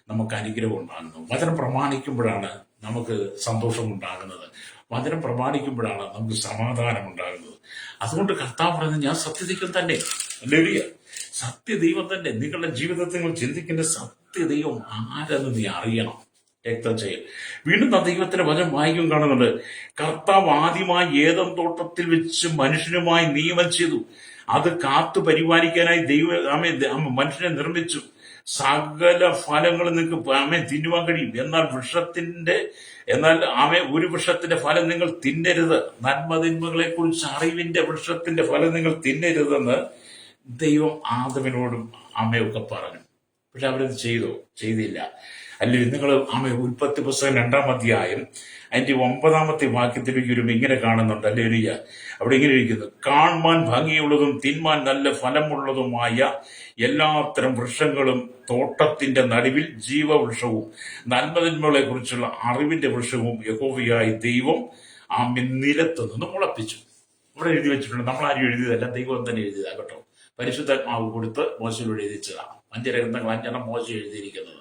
നമുക്ക് അനുഗ്രഹം ഉണ്ടാകുന്നത്. വചനം പ്രമാണിക്കുമ്പോഴാണ് നമുക്ക് സന്തോഷം ഉണ്ടാകുന്നത്. വചനം പ്രമാണിക്കുമ്പോഴാണ് നമുക്ക് സമാധാനം ഉണ്ടാകുന്നത്. അതുകൊണ്ട് കർത്താവ് പറയുന്നത്, ഞാൻ സത്യദൈവം തന്നെ. ഹല്ലേലൂയ. സത്യദൈവം തന്നെ. നിങ്ങളുടെ ജീവിതത്തിൽ നിങ്ങൾ ചിന്തിക്കേണ്ട സത്യദൈവം ആരെന്ന് നീ അറിയണം. രക്തം ചെയ്യൽ. വീണ്ടും ആ ദൈവത്തിന്റെ വചനം വായിക്കും കാണുന്നുണ്ട്. കർത്താവ് ആദ്യമായി ഏദൻ തോട്ടത്തിൽ വെച്ച് മനുഷ്യനുമായി നിയമം ചെയ്തു. അത് കാത്തു പരിപാലിക്കാനായി മനുഷ്യനെ നിർമ്മിച്ചു. സകല ഫലങ്ങളും നിങ്ങൾക്ക് തിന്നുവാൻ കഴിയും. എന്നാൽ ഒരു വൃക്ഷത്തിന്റെ ഫലം നിങ്ങൾ തിന്നരുത്. നന്മതിന്മകളെ കുറിച്ച് അറിവിന്റെ വൃക്ഷത്തിന്റെ ഫലം നിങ്ങൾ തിന്നരുതെന്ന് ദൈവം ആദമിനോടും അമ്മയൊക്കെ പറഞ്ഞു. പക്ഷെ അവരത് ചെയ്തില്ല. അല്ലെങ്കിൽ നിങ്ങൾ ഉൽപ്പത്തി പുസ്തകം 2-ാം അധ്യായം അതിന്റെ 9-ാമത്തെ വാക്യത്തിലേക്ക് വരുമ്പോൾ ഇങ്ങനെ കാണുന്നുണ്ട്. ഹല്ലേലൂയ. അവിടെ ഇങ്ങനെ ഇരിക്കുന്നു, കാണുവാൻ ഭംഗിയുള്ളതും തിന്മാൻ നല്ല ഫലമുള്ളതുമായ എല്ലാത്തരം വൃക്ഷങ്ങളും തോട്ടത്തിന്റെ നടുവിൽ ജീവവൃക്ഷവും നന്മതിന്മകളെ കുറിച്ചുള്ള അറിവിന്റെ വൃക്ഷവും യഹോവയായ ദൈവം നിലത്ത് നിന്ന് മുളപ്പിച്ചു. ഇവിടെ എഴുതി വെച്ചിട്ടുണ്ട്. നമ്മളാരും എഴുതിയതല്ല, ദൈവം തന്നെ എഴുതിയതാ കേട്ടോ. പരിശുദ്ധാത്മാവ് കൊടുത്ത് മോശയിലൂടെ എഴുതിച്ചതാണ്. 5 ഗ്രന്ഥങ്ങൾ 5 മോശ എഴുതിയിരിക്കുന്നത്.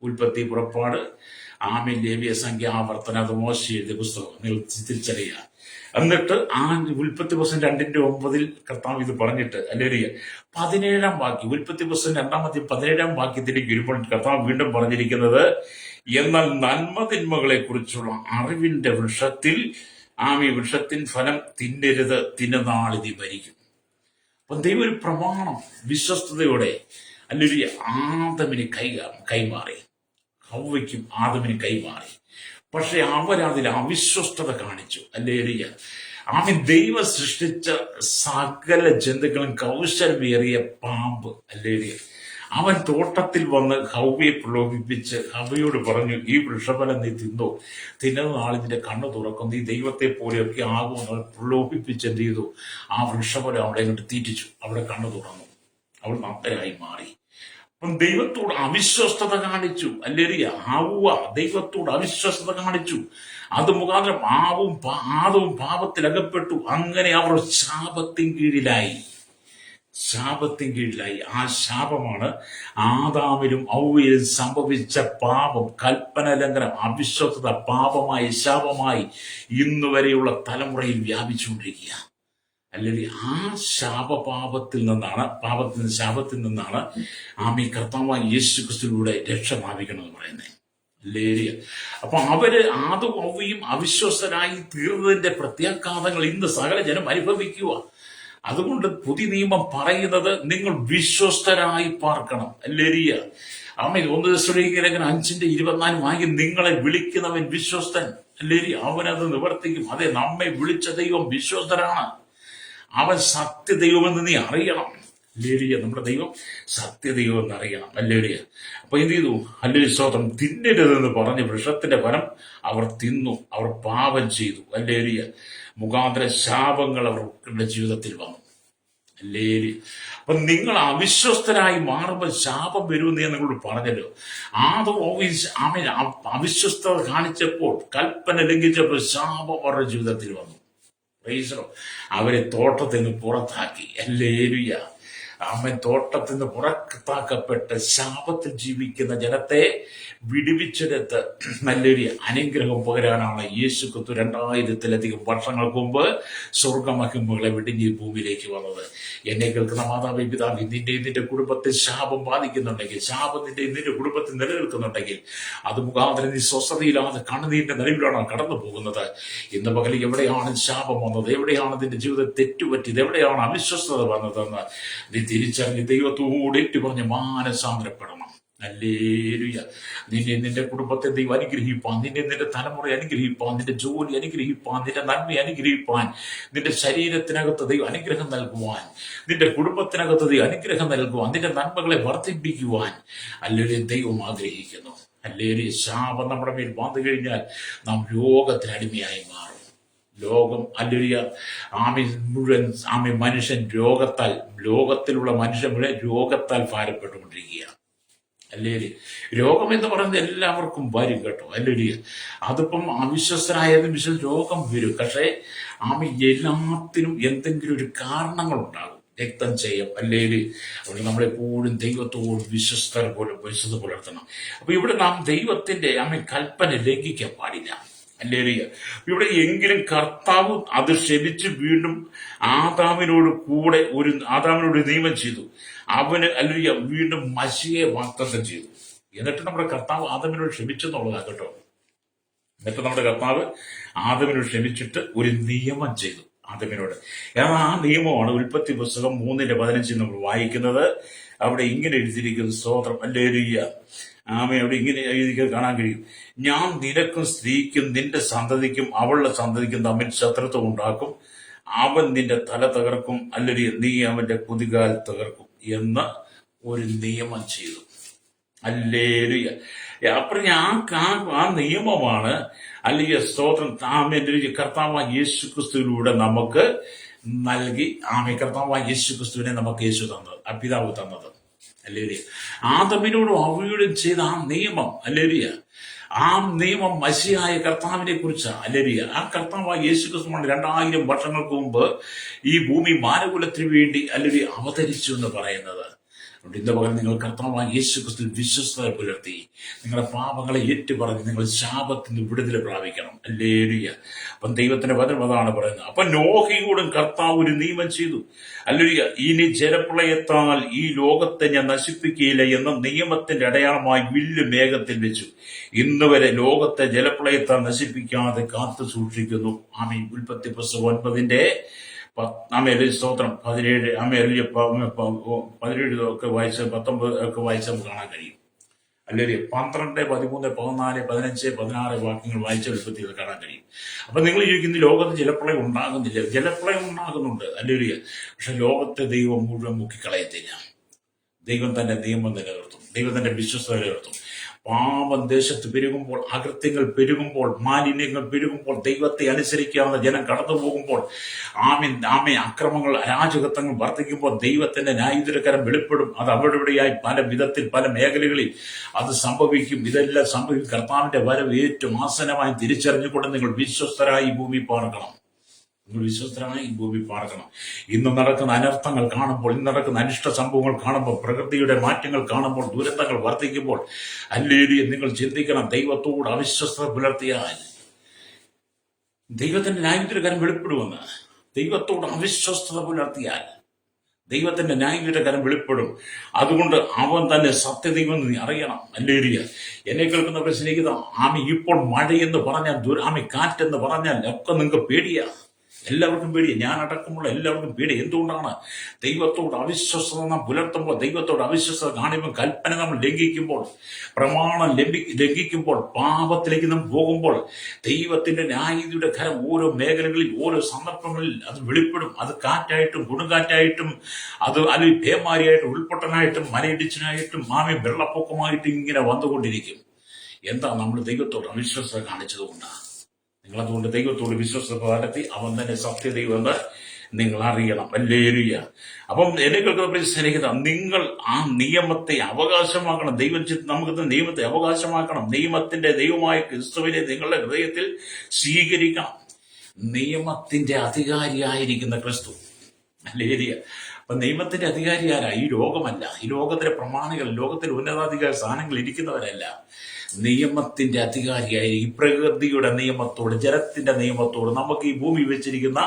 ഉൽപ്പത്തി, പുറപ്പാട്, ലേവ്യ, സംഖ്യ, ആവർത്തനം, അത് മോശ എഴുതിയ പുസ്തകം. നിങ്ങൾ തിരിച്ചറിയുക. എന്നിട്ട് ഉൽപ്പത്തി പുസ്തകം 2:9 കർത്താവ് ഇത് പറഞ്ഞിട്ട്, ഹല്ലേലൂയ, 17-ാം വാക്യം, ഉൽപ്പത്തി പുസ്തകം 2-ാം 17-ാം വാക്യത്തിലേക്ക് വരുമ്പോൾ കർത്താവ് വീണ്ടും പറഞ്ഞിരിക്കുന്നത്, എന്നാൽ നന്മതിന്മകളെ കുറിച്ചുള്ള അറിവിന്റെ വൃക്ഷത്തിൽ വൃക്ഷത്തിൻ ഫലം തിന്നരുത്, തിന്നുന്നാളിതി മരിക്കും. അപ്പൊ ദൈവം ഒരു പ്രമാണം വിശ്വസ്തയോടെ ഹല്ലേലൂയ ആദമിന് കൈമാറി. ഹവ്വയ്ക്കും ആദമിന് കൈമാറി. പക്ഷെ അവരതിൽ അവിശ്വസ്തത കാണിച്ചു. ഹല്ലേലൂയ. ദൈവം സൃഷ്ടിച്ച സകല ജന്തുക്കളും കൗശലമേറിയ പാമ്പ്, ഹല്ലേലൂയ, അവൻ തോട്ടത്തിൽ വന്ന് ഹവ്വയെ പ്രലോഭിപ്പിച്ച് ഹവ്വയോട് പറഞ്ഞു, ഈ വൃക്ഷഫലം നീ തിന്നുന്ന നാളിന്റെ കണ്ണു തുറക്കും, നീ ദൈവത്തെ പോലെയൊക്കെ ആകുമെന്ന് പ്രലോഭിപ്പിച്ച് എന്ത് ചെയ്തു? ആ വൃക്ഷഫലം അവിടെ അങ്ങോട്ട് തീറ്റിച്ചു. അവിടെ കണ്ണു തുറന്നു. അവൾ നഗ്നയായി മാറി. അപ്പം ദൈവത്തോട് അവിശ്വസ്തത കാണിച്ചു. ഹല്ലേലൂയ. ഹവ്വ ദൈവത്തോട് അവിശ്വസ്തത കാണിച്ചു. അത് മുഖാന്തരം ആദവും പാപത്തിൽ അകപ്പെട്ടു. അങ്ങനെ അവർ ശാപത്തിൻ കീഴിലായി. ആ ശാപമാണ് ആദാമിലും ഹവ്വയിലും സംഭവിച്ച പാപം, കൽപ്പന ലംഘനം, അവിശ്വസ്തത പാപമായി, ശാപമായി ഇന്ന് വരെയുള്ള തലമുറയിൽ വ്യാപിച്ചുകൊണ്ടിരിക്കുക. അല്ലെങ്കിൽ ആ ശാപത്തിൽ നിന്നാണ് കർത്താവായ യേശു ക്രിസ്തുവിലൂടെ രക്ഷ പ്രാപിക്കണമെന്ന് പറയുന്നത്. ഹല്ലേലൂയ. അപ്പൊ ആദവും ഹവ്വയും അവിശ്വസ്തരായി തീർന്നതിന്റെ പ്രത്യാഘാതങ്ങൾ ഇന്ന് സകല ജനം അനുഭവിക്കുക. അതുകൊണ്ട് പുതിയ നിയമം പറയുന്നത്, നിങ്ങൾ വിശ്വസ്തരായി പാർക്കണം. ഹല്ലേലൂയ. 1 തെസ്സലോനിക്കർ 5:24 വാങ്ങി, നിങ്ങളെ വിളിക്കുന്നവൻ വിശ്വസ്തൻ. ഹല്ലേലൂയ. അവനത് നിവർത്തിക്കും. അതെ, നമ്മെ വിളിച്ച ദൈവം വിശ്വസ്തനാണ്. അവൻ സത്യദൈവമെന്ന് നീ അറിയണം. ഹല്ലേലൂയ. നമ്മുടെ ദൈവം സത്യദൈവം എന്ന് അറിയണം. ഹല്ലേലൂയ. അപ്പൊ എന്ത് ചെയ്തു? ഹല്ലേലൂയ, സ്തോത്രം. തിന്നരുതെന്ന് പറഞ്ഞ് വൃക്ഷത്തിന്റെ ഫലം അവർ തിന്നു. അവർ പാപം ചെയ്തു. ഹല്ലേലൂയ. മുഖാന്തര ശാപങ്ങൾ അവരുടെ ജീവിതത്തിൽ വന്നു. ഹല്ലേലൂയ. അപ്പൊ നിങ്ങൾ അവിശ്വസ്തരായി മാറുമ്പോൾ ശാപം വരുമെന്ന് ഞാൻ നിങ്ങളോട് പറഞ്ഞല്ലോ. അവിശ്വസ്തത കാണിച്ചപ്പോൾ, കൽപ്പന ലംഘിച്ചപ്പോൾ ശാപം അവരുടെ ജീവിതത്തിൽ വന്നു. അവരെ തോട്ടത്തിൽ നിന്ന് പുറത്താക്കി. ഹല്ലേലൂയ. തോട്ടത്തിൽ നിന്ന് പുറത്താക്കപ്പെട്ട് ശാപത്തിൽ ജീവിക്കുന്ന ജനത്തെ വിടുവിച്ചെടുത്ത് നല്ലൊരു അനുഗ്രഹം പകരാനാണ് യേശു ക്രിസ്തു 2000-ത്തിലധികം വർഷങ്ങൾക്ക് മുമ്പ് സ്വർഗമഹിമകളെ വെടിഞ്ഞ് ഭൂമിയിലേക്ക് വന്നത്. എന്നെ കേൾക്കുന്ന മാതാവേ, പിതാവേ, നിന്റെ കുടുംബത്തെ ശാപം ബാധിക്കുന്നുണ്ടെങ്കിൽ, ശാപം നിന്റെ കുടുംബത്തിൽ നിലനിൽക്കുന്നുണ്ടെങ്കിൽ, അത് മുഖാന്തരം നീ സ്വസ്ഥതയില്ലാതെ കണ്ണുനീരിന്റെ നിലവിലാണ് കടന്നു പോകുന്നത്. ഇന്ന് പകൽ എവിടെയാണ് ശാപം വന്നത്, എവിടെയാണ് നിന്റെ ജീവിതം തെറ്റുപറ്റിയത്, എവിടെയാണ് അവിശ്വസ്തത വന്നതെന്ന് നീ തിരിച്ചറിഞ്ഞ് ദൈവത്തോട് ഏറ്റുപറഞ്ഞ് മാനസാന്തരപ്പെടണം. ഹല്ലേലൂയ. നിന്റെ കുടുംബത്തെ ദൈവം അനുഗ്രഹിപ്പാൻ, നിന്റെ തലമുറ അനുഗ്രഹിപ്പാൻ, നിന്റെ ജോലി അനുഗ്രഹിപ്പാൻ, നിന്റെ നന്മ അനുഗ്രഹിപ്പാൻ, നിന്റെ ശരീരത്തിനകത്ത് ദൈവം അനുഗ്രഹം നൽകുവാൻ, നിന്റെ കുടുംബത്തിനകത്ത് ദൈവം അനുഗ്രഹം നൽകുവാൻ, നിന്റെ നന്മകളെ വർദ്ധിപ്പിക്കുവാൻ അല്ലെങ്കിൽ ദൈവം ആഗ്രഹിക്കുന്നു. അല്ലെങ്കിൽ ശാപം നമ്മുടെ മേൽ വന്നു കഴിഞ്ഞാൽ നാം രോഗത്തിന് അടിമയായി മാറും. ലോകം അല്ലെങ്കിൽ മനുഷ്യൻ ലോകത്തിലുള്ള മനുഷ്യൻ മുഴുവൻ രോഗത്താൽ ഭാരപ്പെട്ടുകൊണ്ടിരിക്കുകയാണ്. അല്ലേ? രോഗം എന്ന് പറയുന്നത് എല്ലാവർക്കും വരും കേട്ടോ. അല്ലേ? അതിപ്പം അവിശ്വസ്തരായതും രോഗം വരും. പക്ഷേ എല്ലാത്തിനും എന്തെങ്കിലും ഒരു കാരണങ്ങളുണ്ടാകും. രക്തം ചെയ്യും അല്ലെങ്കിൽ അവിടെ നമ്മളെപ്പോഴും ദൈവത്തോട് വിശ്വസ്ത പുലർത്തണം. അപ്പൊ ഇവിടെ നാം ദൈവത്തിന്റെ കൽപ്പന ലംഘിക്കാൻ പാടില്ല. അല്ലേ? ഇവിടെ എങ്കിലും കർത്താവ് അത് ക്ഷമിച്ച് വീണ്ടും ആദാമിനോട് നിയമം ചെയ്തു. അവന് അല്ലെങ്കിൽ വീണ്ടും മശിയെ വാഗ്ദത്തം ചെയ്തു. എന്നിട്ട് നമ്മുടെ കർത്താവ് ആദമിനോട് ക്ഷമിച്ചെന്നുള്ളതാണ് കേട്ടോ. എന്നിട്ട് നമ്മുടെ കർത്താവ് ആദമിനോട് ക്ഷമിച്ചിട്ട് ഒരു നിയമം ചെയ്തു ആദമിനോട്. കാരണം ആ നിയമമാണ് ഉൽപ്പത്തി പുസ്തകം 3:15 നമ്മൾ വായിക്കുന്നത്. അവിടെ ഇങ്ങനെ എഴുതിയിരിക്കുന്ന സ്തോത്രം. ഹല്ലേലൂയ. അവിടെ ഇങ്ങനെ എഴുതിക്കാൻ കാണാൻ കഴിയും. ഞാൻ നിനക്കും സ്ത്രീക്കും നിന്റെ സന്തതിക്കും അവളുടെ സന്തതിക്കും തമ്മിൽ ശത്രുത്വം ഉണ്ടാക്കും. അവൻ നിന്റെ തല തകർക്കും, അല്ലെങ്കിൽ നീ അവന്റെ കുതികാൽ തകർക്കും എന്ന് ഒരു നിയമം ചെയ്തു. ഹല്ലേലൂയ. അപ്പൊ ആ നിയമമാണ് അല്ലെങ്കിൽ സ്തോത്രം കർത്താവായ യേശു ക്രിസ്തുവിലൂടെ നമുക്ക് നൽകി. കർത്താവായ യേശു ക്രിസ്തുവിനെ നമുക്ക് യേശു തന്നത്, പിതാവ് തന്നത്. ഹല്ലേലൂയ. ആദമിനോടും അവയോടും ചെയ്ത ആ നിയമം, ഹല്ലേലൂയ, ആ നിയമം മശിയായ കർത്താവിനെ കുറിച്ചാണ്. ഹല്ലേലൂയ. ആ കർത്താവായ യേശു ക്രിസ്തുവാണ് 2000 വർഷങ്ങൾക്ക് മുമ്പ് ഈ ഭൂമി മാനകുലത്തിന് വേണ്ടി ഹല്ലേലൂയ അവതരിച്ചു എന്ന് പറയുന്നത്. ഇന്ന് പകരം നിങ്ങൾ കർത്താവായ യേശു ക്രിസ്തു വിശ്വസ്തത പുലർത്തി നിങ്ങളുടെ പാപങ്ങളെ ഏറ്റുപറഞ്ഞ് നിങ്ങൾ ശാപത്തിൽ നിന്ന് വിടുതൽ പ്രാപിക്കണം. ഹല്ലേലൂയ. അപ്പം ദൈവത്തിന്റെ വചനം അതാണ് പറയുന്നത്. അപ്പൊ നോഹയോടും കർത്താവ് ഒരു നിയമം ചെയ്തു. ഹല്ലേലൂയ. ഇനി ജലപ്രളയത്താൽ ഈ ലോകത്തെ ഞാൻ നശിപ്പിക്കുകയില്ല എന്ന നിയമത്തിന്റെ അടയാളമായി വില്ല് മേഘത്തിൽ വെച്ചു. ഇന്ന് വരെ ലോകത്തെ ജലപ്രളയത്താൽ നശിപ്പിക്കാതെ കാത്തു സൂക്ഷിക്കുന്നു. ആമേൻ. ഉൽപ്പത്തി പുസ്തകം 9 സ്തോത്രം 17 17 ഒക്കെ വായിച്ച് 19 ഒക്കെ വായിച്ച് നമുക്ക് കാണാൻ കഴിയും. അല്ലെങ്കിൽ 12, 13, 14, 15, 16 വാക്യങ്ങൾ വായിച്ച ഉൽപ്പത്തിയിൽ കാണാൻ കഴിയും. അപ്പൊ നിങ്ങൾ ചോദിക്കുന്ന ലോകത്ത് ജലപ്രളയം ഉണ്ടാകുന്നില്ല. ജലപ്രളയം ഉണ്ടാകുന്നുണ്ട്. അല്ലെങ്കിൽ പക്ഷെ ലോകത്തെ ദൈവം മുഴുവൻ മുക്കിക്കളയത്തില്ല. ദൈവം തന്റെ നിയമം നിലനിർത്തും. ദൈവം തന്റെ വിശ്വസ്തത നിലനിർത്തും. പാപം ദേശത്ത് പെരുകുമ്പോൾ, അകൃത്യങ്ങൾ പെരുകുമ്പോൾ, മാലിന്യങ്ങൾ പെരുകുമ്പോൾ, ദൈവത്തെ അനുസരിക്കാവുന്ന ജനം കടന്നു പോകുമ്പോൾ, അക്രമങ്ങൾ, അരാജകത്വങ്ങൾ വർദ്ധിക്കുമ്പോൾ ദൈവത്തിന്റെ ന്യായവിധിക്കരം വെളിപ്പെടും. അത് അവിടെയായി പല വിധത്തിൽ പല മേഖലകളിൽ അത് സംഭവിക്കും. ഇതെല്ലാം സംഭവിക്കും. കർത്താവിന്റെ വരവ് ഏറ്റവും ആസന്നമായി തിരിച്ചറിഞ്ഞുകൊണ്ട് നിങ്ങൾ വിശ്വസ്തരായി ഭൂമി പാർക്കണം. നിങ്ങൾ വിശ്വസ്തരായി ഈ ഭൂമി പാർക്കണം. ഇന്ന് നടക്കുന്ന അനർത്ഥങ്ങൾ കാണുമ്പോൾ, ഇന്ന് നടക്കുന്ന അനിഷ്ട സംഭവങ്ങൾ കാണുമ്പോൾ, പ്രകൃതിയുടെ മാറ്റങ്ങൾ കാണുമ്പോൾ, ദുരന്തങ്ങൾ വർദ്ധിക്കുമ്പോൾ, ഹല്ലേലൂയ, നിങ്ങൾ ചിന്തിക്കണം. ദൈവത്തോട് അവിശ്വസ്തത പുലർത്തിയാൽ ദൈവത്തിന്റെ ന്യായവിധിക്കരം വെളിപ്പെടുമെന്ന്. ദൈവത്തോട് അവിശ്വസ്തത പുലർത്തിയാൽ ദൈവത്തിന്റെ ന്യായവിധിക്കരം വെളിപ്പെടും. അതുകൊണ്ട് അവൻ തന്നെ സത്യദൈവം നീ അറിയണം. ഹല്ലേലൂയ. എന്നെ കേൾക്കുന്നവരെ സ്നേഹിത, ഇപ്പോൾ മഴയെന്ന് പറഞ്ഞാൽ, കാറ്റെന്ന് പറഞ്ഞാൽ ഒക്കെ നിങ്ങൾക്ക് പേടിയാ. എല്ലാവർക്കും പേടി. ഞാൻ അടക്കമുള്ള എല്ലാവർക്കും പേടി. എന്തുകൊണ്ടാണ്? ദൈവത്തോട് അവിശ്വസ്തത നാം പുലർത്തുമ്പോൾ, ദൈവത്തോട് അവിശ്വസ്തത കാണിക്കുമ്പോൾ, കൽപ്പന നമ്മൾ ലംഘിക്കുമ്പോൾ, പ്രമാണം ലംഘിക്കുമ്പോൾ, പാപത്തിലേക്ക് നാം പോകുമ്പോൾ ദൈവത്തിന്റെ ന്യായവിധിയുടെ കരം ഓരോ മേഖലകളിൽ, ഓരോ സന്ദർഭങ്ങളിൽ അത് വെളിപ്പെടും. അത് കാറ്റായിട്ടും കൊടുങ്കാറ്റായിട്ടും, അത് അല്ലെങ്കിൽ പേമാരിയായിട്ടും, ഉൾപ്പൊട്ടനായിട്ടും, മലയിടിച്ചിനായിട്ടും, വെള്ളപ്പൊക്കമായിട്ടും ഇങ്ങനെ വന്നുകൊണ്ടിരിക്കും. എന്താ? നമ്മൾ ദൈവത്തോട് അവിശ്വസ്തത കാണിച്ചതുകൊണ്ടാണ്. നിങ്ങളതുകൊണ്ട് ദൈവത്തോട് വിശ്വസ്തത പുലർത്തി അവൻ തന്നെ സത്യദൈവമെന്ന് നിങ്ങൾ അറിയണം. ഹല്ലേലൂയ. അപ്പം എന്നെ കേൾക്കുന്ന സ്നേഹിത, നിങ്ങൾ ആ നിയമത്തെ അവകാശമാക്കണം. നമുക്ക് നിയമത്തെ അവകാശമാക്കണം. നിയമത്തിന്റെ ദൈവമായ ക്രിസ്തുവിനെ നിങ്ങളുടെ ഹൃദയത്തിൽ സ്വീകരിക്കണം. നിയമത്തിന്റെ അധികാരിയായിരിക്കുന്ന ക്രിസ്തു. ഹല്ലേലൂയ. അപ്പൊ നിയമത്തിന്റെ അധികാരി ആരാ? ഈ ലോകമല്ല. ഈ ലോകത്തിലെ പ്രമാണികൾ, ലോകത്തിലെ ഉന്നതാധികാര സ്ഥാനങ്ങൾ ഇരിക്കുന്നവരല്ല. നിയമത്തിന്റെ അധികാരിയായി ഈ പ്രകൃതിയുടെ നിയമത്തോട്, ജലത്തിന്റെ നിയമത്തോട്, നമുക്ക് ഈ ഭൂമി വെച്ചിരിക്കുന്ന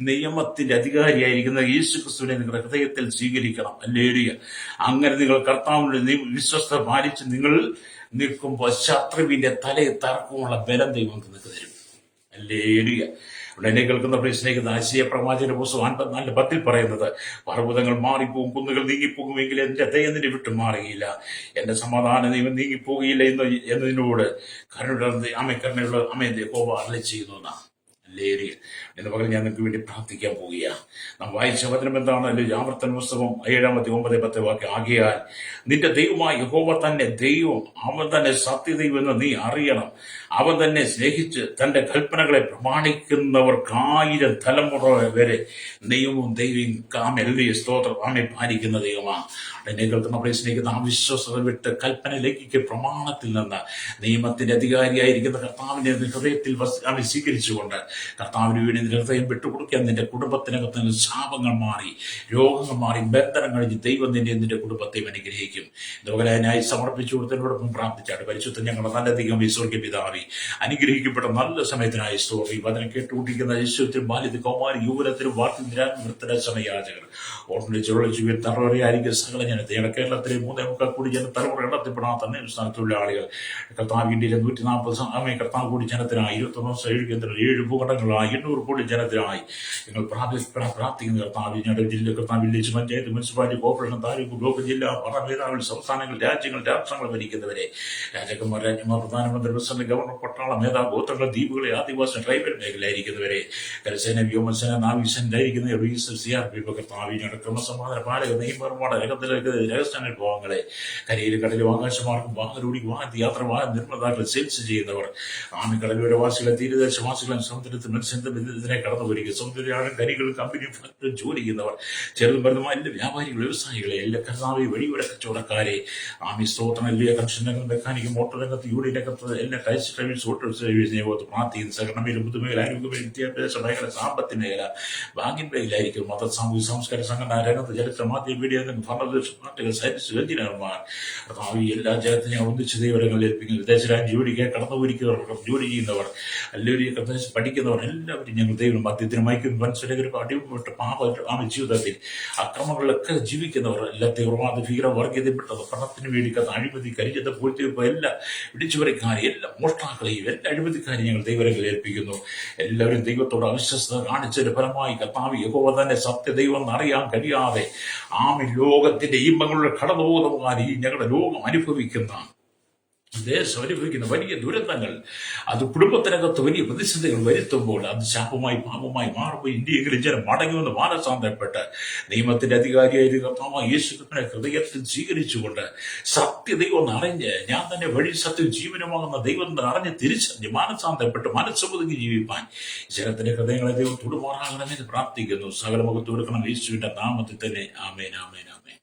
നിയമത്തിന്റെ അധികാരിയായിരിക്കുന്ന യേശു ക്രിസ്തുവിനെ നിങ്ങളുടെ ഹൃദയത്തിൽ സ്വീകരിക്കണം. ഹല്ലേലൂയ. അങ്ങനെ നിങ്ങൾ കർത്താവിന്റെ വിശ്വസ്ത പാലിച്ച് നിങ്ങൾ നിൽക്കുമ്പോൾ ശത്രുവിന്റെ തലയെ തറക്കുമുള്ള ബലം ദൈവം നിങ്ങൾക്ക് തരും. ഹല്ലേലൂയ. ഇവിടെ എന്നെ കേൾക്കുന്ന പ്രിയ സ്നേഹിത ആശയ പ്രവാചകന്റെ പുസ്തകം 54:10 പറയുന്നത്, പർവ്വതങ്ങൾ മാറിപ്പോകും, കുന്നുകൾ നീങ്ങിപ്പോകുമെങ്കിൽ എന്റെ ദയ നിന്നെ വിട്ടു മാറുകയില്ല, എന്റെ സമാധാനം നീ നീങ്ങിപ്പോകുകയില്ല എന്നതിനോട് കരുണയുള്ള യഹോവ അരുളിച്ചെയ്യുന്നു. എന്ന പകൽ ഞാൻ നിങ്ങൾക്ക് വേണ്ടി പ്രാർത്ഥിക്കാൻ പോവുകയാണ്. നാം വായിച്ച വചനം എന്താണ്? അല്ലെങ്കിൽ ആവർത്തന പുസ്തകം 7:9-10 ആകയാൽ നിന്റെ ദൈവമായ യഹോവ തന്നെ ദൈവം, അവൻ തന്നെ സത്യദൈവം എന്ന് നീ അറിയണം. അവൻ തന്നെ സ്നേഹിച്ച് തന്റെ കൽപ്പനകളെ പ്രമാണിക്കുന്നവർക്ക് 1000 തലമുറ വരെ ദൈവവും സ്തോത്രം ആമെ പാലിക്കുന്ന ദൈവമാണ്. എന്നെ കേൾക്കുന്ന നമ്മളെ സ്നേഹിക്കുന്ന അവിശ്വസത വിട്ട് കൽപ്പന ലംഘിക്ക് പ്രമാണത്തിൽ നിന്ന് നിയമത്തിന്റെ അധികാരിയായിരിക്കുന്ന കർത്താവിനെ ഹൃദയത്തിൽ സ്വീകരിച്ചുകൊണ്ട് കർത്താവിന് വേണ്ടി നിന്റെ ഹൃദയം വിട്ടുകൊടുക്കാൻ നിന്റെ കുടുംബത്തിനകത്ത് നിന്ന് ശാപങ്ങൾ മാറി, രോഗങ്ങൾ മാറി, ബന്ധനം കഴിഞ്ഞ് ദൈവം നിന്റെ കുടുംബത്തെയും അനുഗ്രഹിക്കും. ഇതുപോലെയായി സമർപ്പിച്ചു കൊടുത്തതിനോടൊപ്പം പ്രാർത്ഥിച്ചാണ്. പരിശുദ്ധ ഞങ്ങളുടെ നല്ലധികം ഈശ്വർക്ക് പിതാവി, അനുഗ്രഹിക്കപ്പെട്ട നല്ല സമയത്തിനായി സ്തോത്രം. വചനം കേട്ടുകൊണ്ടിരിക്കുന്ന യേശുവിനും ബാല്യത്തിൽ കൗമാരി യുവനത്തിനും വാർത്ത നിരാകൃതരുടെ സമയാചകർ ഓർമ്മ ജീവിതം തറവറയായിരിക്കും സകല ജനത്തെ. കേരളത്തിലെ 3.25 കോടി ജന തലമുറ എണ്ണത്തിൽപ്പെടാൻ തന്നെ സ്ഥാനത്തുള്ള ആളുകൾ കർത്താവ് ഇന്ത്യയിലെ 140 കർത്താവ് കോടി ജനത്തിനായി 21 കേന്ദ്രം 7 ഭൂഖണ്ഡങ്ങളായി 800 കോടി ജനത്തിനായി ഞങ്ങൾ പ്രാർത്ഥിക്കുന്ന കർത്താവ് ഞങ്ങളുടെ ജില്ല, കർത്താവ് village, panchayat, municipality, corporation, taluk, block, ജില്ല, മേധാവികൾ, സംസ്ഥാനങ്ങൾ, രാഷ്ട്രങ്ങൾ ഭരിക്കുന്നവരെ, രാജാക്കന്മാർ, രാജ്യമാർ, പ്രധാനമന്ത്രി, പ്രസിഡന്റ്, ഗവർണർ, പട്ടാള മേധാവ്, ഗോത്രങ്ങൾ, ദ്വീപുകളെ, ആദിവാസി, ട്രൈബൽ മേഖലയായിരിക്കുന്നവരെ, കരസേന, വ്യോമസേന, നാവികസേനയിലായിരിക്കുന്ന CRP, കർത്താവ് ഞങ്ങളുടെ ക്രമസമാധാന പാലക, നിയമപരമായ രഹസ്യ വിഭാഗങ്ങളെ, കരയിലും കടലും ആകാശമാർഗം വാഹനോടിക്കും വാഹന യാത്ര നിർമ്മാതാക്കൾ, സെയിൽസ് ചെയ്യുന്നവർ, കടലോരവാസികളെ, തീരദേശവാസികളെ, സമുദ്രത്തിൽ മത്സ്യബന്ധനത്തിനെ കടന്നു വരിക, സമുദ്രയാളും കരികളും കമ്പനിയും ഫാക്ടറിയും ജോലി ചെയ്യുന്നവർ, ചെറുതും വലുതുമായ എല്ലാ വ്യാപാരികൾ, വ്യവസായികളെ, എല്ലാ കർത്താവ് വഴിയോര കച്ചവടക്കാരെ, സ്തോത്രം, എല്ലാ കൺസ്ട്രക്ഷൻ രംഗം, മെക്കാനിക്, മോട്ടോർ രംഗത്ത്, യൂണിയൻ രംഗത്ത്, എല്ലാ ടാക്സി ഡ്രൈവേഴ്സ്, ഓട്ടോ സർവീസ് രംഗത്ത് പ്രാർത്ഥിക്കുന്ന സഹകരണമേഖല, പൊതുമേഖല, ആരോഗ്യമേഖല, വിദ്യാഭ്യാസ മേഖല, സാമ്പത്തിക മേഖല, ബാങ്കിൻ മേഖലയായിരിക്കും, മത, സാമൂഹിക, സാംസ്കാരിക സംഘടന രംഗത്ത്, ചരിത്ര, മാധ്യമ, മീഡിയ രംഗം, ഭരണദേശ പാർട്ടികൾ, സയൻസ്, എഞ്ചിനീയർമാർ, എല്ലാ ജനത്തെ ഞാൻ ഒന്നിച്ച് ദൈവങ്ങളിൽ ഏൽപ്പിക്കുന്നു. വിദേശ രാജ്യം ജോലിക്ക് കടന്നുപോയിരിക്കുന്നവർ, ജോലി ചെയ്യുന്നവർ, എല്ലാവരും പഠിക്കുന്നവർ, എല്ലാവരും ഞങ്ങൾ ദൈവം മദ്യത്തിന് മയക്കും മനുഷ്യരും അടിമപ്പെട്ട് ജീവിതത്തിൽ അക്രമങ്ങളിലൊക്കെ ജീവിക്കുന്നവർ, എല്ലാ തീവ്രവാദ ഭീകര വർഗീയതപ്പെട്ടത് പണത്തിന് വേണ്ടി അഴിമതി, കരിച്ചത്, പൂഴ്ത്തിവെപ്പ്, എല്ലാ ഇടിച്ചുപറിക്കാരെയും, എല്ലാ മോഷ്ടാക്കളെയും, എല്ലാ അഴിമതിക്കാരെയും ഞങ്ങൾ ദൈവങ്ങളിൽ ഏൽപ്പിക്കുന്നു. എല്ലാവരും ദൈവത്തോട് അവിശ്വസ്തത കാണിച്ചതിന്റെ ഫലമായി കർത്താവ് യഹോവ തന്നെ സത്യദൈവം എന്നറിയാൻ കഴിയാതെ ലോകത്തിന്റെ ഇമ്പങ്ങളുടെ കടന്നുപോകുന്നവർ ഞങ്ങളുടെ ലോകം അനുഭവിക്കുന്ന ദേശം അനുഭവിക്കുന്ന വലിയ ദുരന്തങ്ങൾ, അത് കുടുംബത്തിനകത്ത് വലിയ പ്രതിസന്ധികൾ വരുത്തുമ്പോൾ അത് ശാപമായി പാപമായി മാറുമ്പോൾ ഇന്ത്യയെങ്കിലും ജനം മടങ്ങുമെന്ന് മാനസാന്തരപ്പെട്ട് നിയമത്തിന്റെ അധികാരിയായ കർത്താവായ യേശുക്രിസ്തുവിനെ ഹൃദയത്തിൽ സ്വീകരിച്ചുകൊണ്ട് സത്യദൈവം അറിഞ്ഞ് ഞാൻ തന്നെ വഴി സത്യം ജീവനുമാകുന്ന ദൈവം അറിഞ്ഞ് തിരിച്ചറിഞ്ഞ് മാനസാന്തരപ്പെട്ട് മനസ്സുപതുങ്ങി ജീവിപ്പാൻ ജനത്തിന്റെ ഹൃദയങ്ങളെ ദൈവം തൊടുമാറാകണമെന്ന് പ്രാർത്ഥിക്കുന്നു. സകല മുഖത്ത് കൊടുക്കണം യേശുവിന്റെ നാമത്തിൽ തന്നെ. ആമേൻ, ആമേൻ, ആമേൻ.